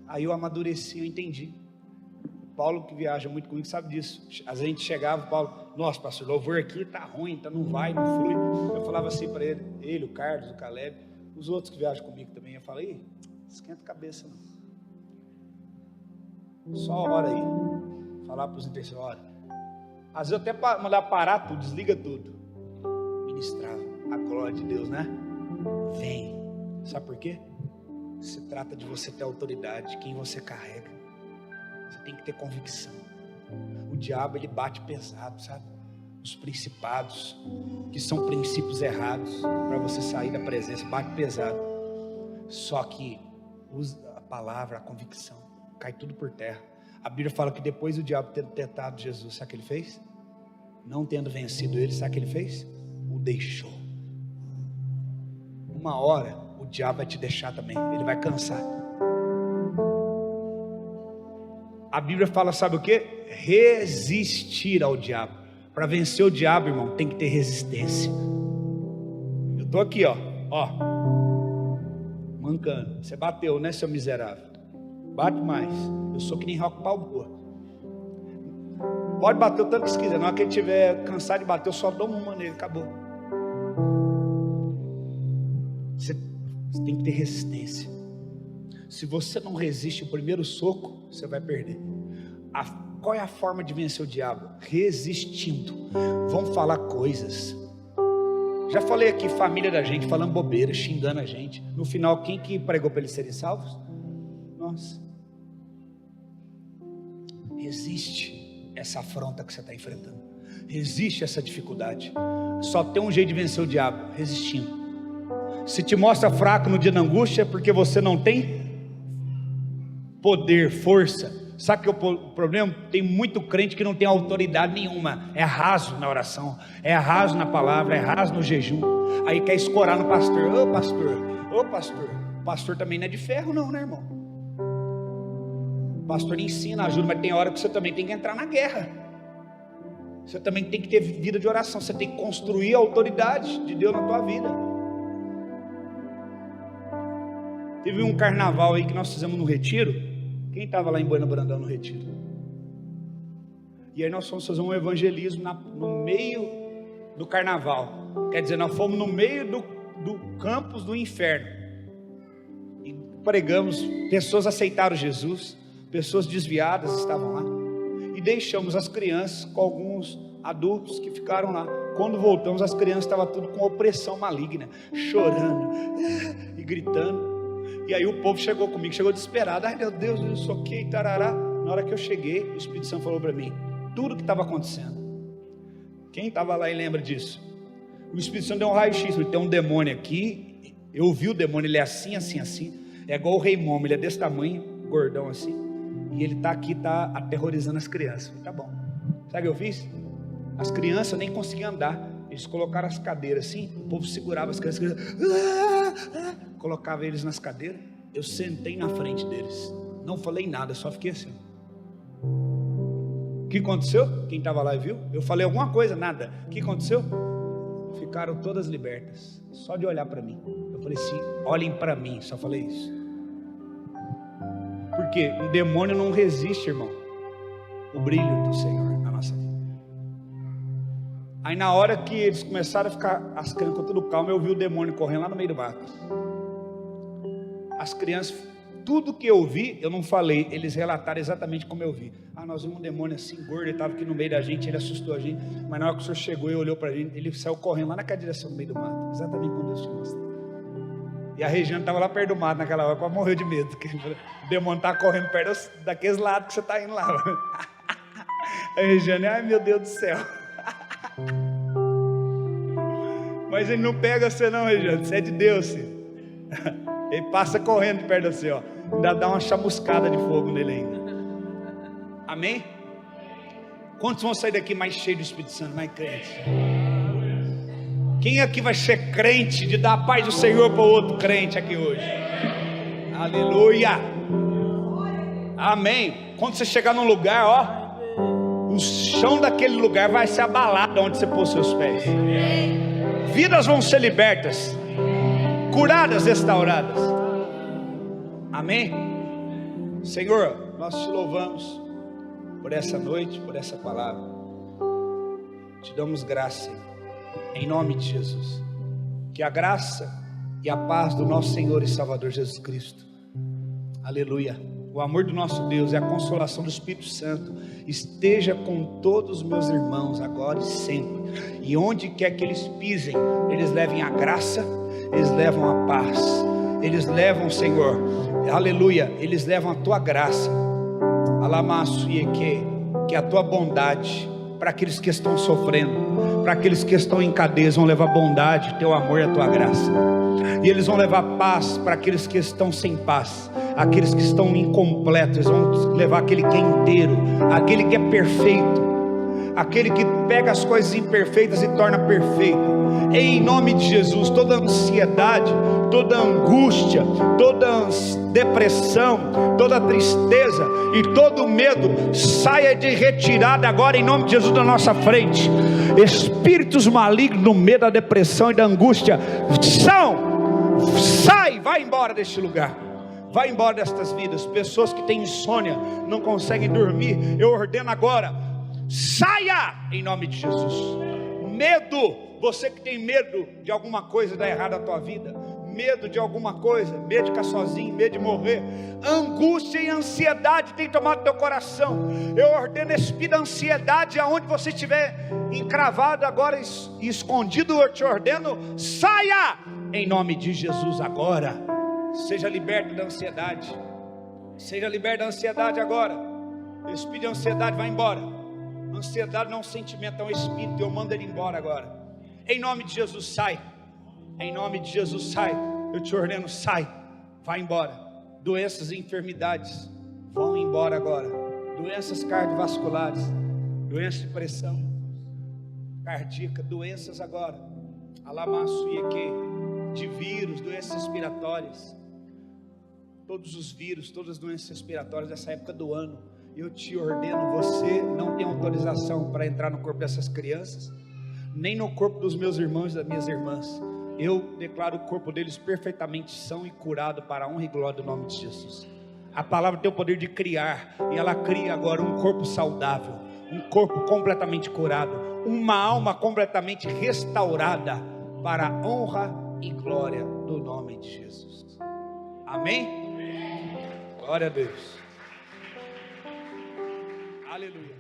Aí eu amadureci, eu entendi. Paulo, que viaja muito comigo, sabe disso. Às vezes a gente chegava, Paulo: nossa, pastor, louvor aqui tá ruim, tá, não vai, não flui. Eu falava assim para ele, o Carlos, o Caleb, os outros que viajam comigo também. Eu falei: esquenta a cabeça não, só ora aí. Falar para os intercessores: às vezes até mandar parar tudo, desliga tudo. Ministrava a glória de Deus, né? Vem. Sabe por quê? Se trata de você ter autoridade, de quem você carrega. Você tem que ter convicção. O diabo, ele bate pesado, sabe? Os principados, que são princípios errados, para você sair da presença, bate pesado. Só que usa a palavra, a convicção, cai tudo por terra. A Bíblia fala que depois do diabo ter tentado Jesus, sabe o que ele fez? Não tendo vencido ele, sabe o que ele fez? O deixou. Uma hora o diabo vai te deixar também, ele vai cansar. A Bíblia fala, sabe o que? Resistir ao diabo. Para vencer o diabo, irmão, tem que ter resistência. Eu estou aqui, ó, mancando. Você bateu, né, seu miserável? Bate mais. Eu sou que nem Rock Balboa. Pode bater o tanto que você quiser. Na hora que ele estiver cansado de bater, eu só dou uma nele, acabou. Você tem que ter resistência. Se você não resiste o primeiro soco, você vai perder. Qual é a forma de vencer o diabo? Resistindo. Vão falar coisas. Já falei aqui, família da gente falando bobeira, xingando a gente. No final, quem que pregou para eles serem salvos? Nós. Resiste essa afronta que você está enfrentando. Resiste essa dificuldade. Só tem um jeito de vencer o diabo: resistindo. Se te mostra fraco no dia da angústia, é porque você não tem poder, força. Sabe que o problema? Tem muito crente que não tem autoridade nenhuma, é raso na oração, é raso na palavra, é raso no jejum. Aí quer escorar no pastor. Ô pastor, o pastor também não é de ferro não, né, irmão? O pastor ensina, ajuda, mas tem hora que você também tem que entrar na guerra. Você também tem que ter vida de oração. Você tem que construir a autoridade de Deus na tua vida. Teve um carnaval aí que nós fizemos no retiro. Quem estava lá em Buena Brandão no retiro? E aí nós fomos fazer um evangelismo no meio do carnaval. Quer dizer, nós fomos no meio do campus do inferno. E pregamos, pessoas aceitaram Jesus, pessoas desviadas estavam lá. E deixamos as crianças com alguns adultos que ficaram lá. Quando voltamos, as crianças estavam tudo com opressão maligna, chorando e gritando. E aí o povo chegou comigo, chegou desesperado. Ai meu Deus, eu sou o que, tarará. Na hora que eu cheguei, o Espírito Santo falou para mim tudo que estava acontecendo. Quem estava lá e lembra disso? O Espírito Santo deu um raio-x. Ele tem um demônio aqui. Eu vi o demônio, ele é assim, assim, assim. É igual o rei Momo, ele é desse tamanho, gordão assim. E ele está aqui, está aterrorizando as crianças. Falei, tá bom. Sabe o que eu fiz? As crianças nem conseguiam andar. Eles colocaram as cadeiras assim, o povo segurava as crianças, colocava eles nas cadeiras. Eu sentei na frente deles, não falei nada, só fiquei assim. O que aconteceu? Quem estava lá e viu? Eu falei alguma coisa? Nada. O que aconteceu? Ficaram todas libertas, só de olhar para mim. Eu falei assim, olhem para mim, só falei isso. Por Porque o demônio não resiste, irmão, o brilho do Senhor na nossa vida. Aí na hora que eles começaram a ficar, as crianças com tudo calmo, eu vi o demônio correndo lá no meio do mato. As crianças, tudo que eu vi, eu não falei, eles relataram exatamente como eu vi. Nós vimos um demônio assim, gordo, ele estava aqui no meio da gente, ele assustou a gente, mas na hora que o senhor chegou e olhou para a gente, ele saiu correndo lá naquela direção, no meio do mato, exatamente como Deus te mostrou. E a Regiane estava lá perto do mato naquela hora, quase morreu de medo, porque o demônio estava correndo perto daqueles lados que você está indo lá. A Regiane, ai meu Deus do céu. Mas ele não pega você não, Regiane, você é de Deus, filho. Ele passa correndo de perto de você, ó. Ainda dá uma chamuscada de fogo nele ainda. Amém? Quantos vão sair daqui mais cheios do Espírito Santo, mais crentes? Quem aqui vai ser crente de dar a paz do Senhor para o outro crente aqui hoje? Aleluia! Amém. Quando você chegar num lugar, ó, o chão daquele lugar vai ser abalado onde você pôs seus pés. Vidas vão ser libertas, curadas, restauradas. Amém? Senhor, nós te louvamos por essa noite, por essa palavra. Te damos graça, Senhor, em nome de Jesus. Que a graça e a paz do nosso Senhor e Salvador Jesus Cristo, aleluia, o amor do nosso Deus e a consolação do Espírito Santo esteja com todos os meus irmãos agora e sempre. E onde quer que eles pisem, eles levem a graça, eles levam a paz, eles levam, Senhor, aleluia, eles levam a tua graça, alamaço e que a tua bondade para aqueles que estão sofrendo, para aqueles que estão em cadeias, vão levar bondade, teu amor e a tua graça. E eles vão levar paz para aqueles que estão sem paz, aqueles que estão incompletos. Eles vão levar aquele que é inteiro, aquele que é perfeito, aquele que pega as coisas imperfeitas e torna perfeito. Em nome de Jesus, toda ansiedade, toda angústia, toda depressão, toda tristeza e todo medo saia de retirada agora em nome de Jesus da nossa frente. Espíritos malignos no meio da depressão e da angústia sai, vai embora deste lugar. Vai embora destas vidas. Pessoas que têm insônia, não conseguem dormir, eu ordeno agora, saia em nome de Jesus. Medo, você que tem medo de alguma coisa dar errado na tua vida, medo de alguma coisa, medo de ficar sozinho, medo de morrer, angústia e ansiedade tem tomado teu coração. Eu ordeno espírito da ansiedade, aonde você estiver encravado agora e escondido, eu te ordeno, saia em nome de Jesus agora. Seja liberto da ansiedade, seja liberto da ansiedade agora. O espírito de ansiedade vai embora. Ansiedade não é um sentimento, é um espírito. Eu mando ele embora agora. Em nome de Jesus, sai. Em nome de Jesus, sai. Eu te ordeno, sai. Vai embora. Doenças e enfermidades vão embora agora. Doenças cardiovasculares, doenças de pressão cardíaca, doenças agora, alamaço e eque, de vírus, doenças respiratórias. Todos os vírus, todas as doenças respiratórias dessa época do ano, eu te ordeno, você não tem autorização para entrar no corpo dessas crianças, nem no corpo dos meus irmãos e das minhas irmãs. Eu declaro o corpo deles perfeitamente são e curado para a honra e glória do nome de Jesus. A palavra tem o poder de criar, e ela cria agora um corpo saudável, um corpo completamente curado, uma alma completamente restaurada para a honra e glória do nome de Jesus. Amém? Glória a Deus. Aleluia.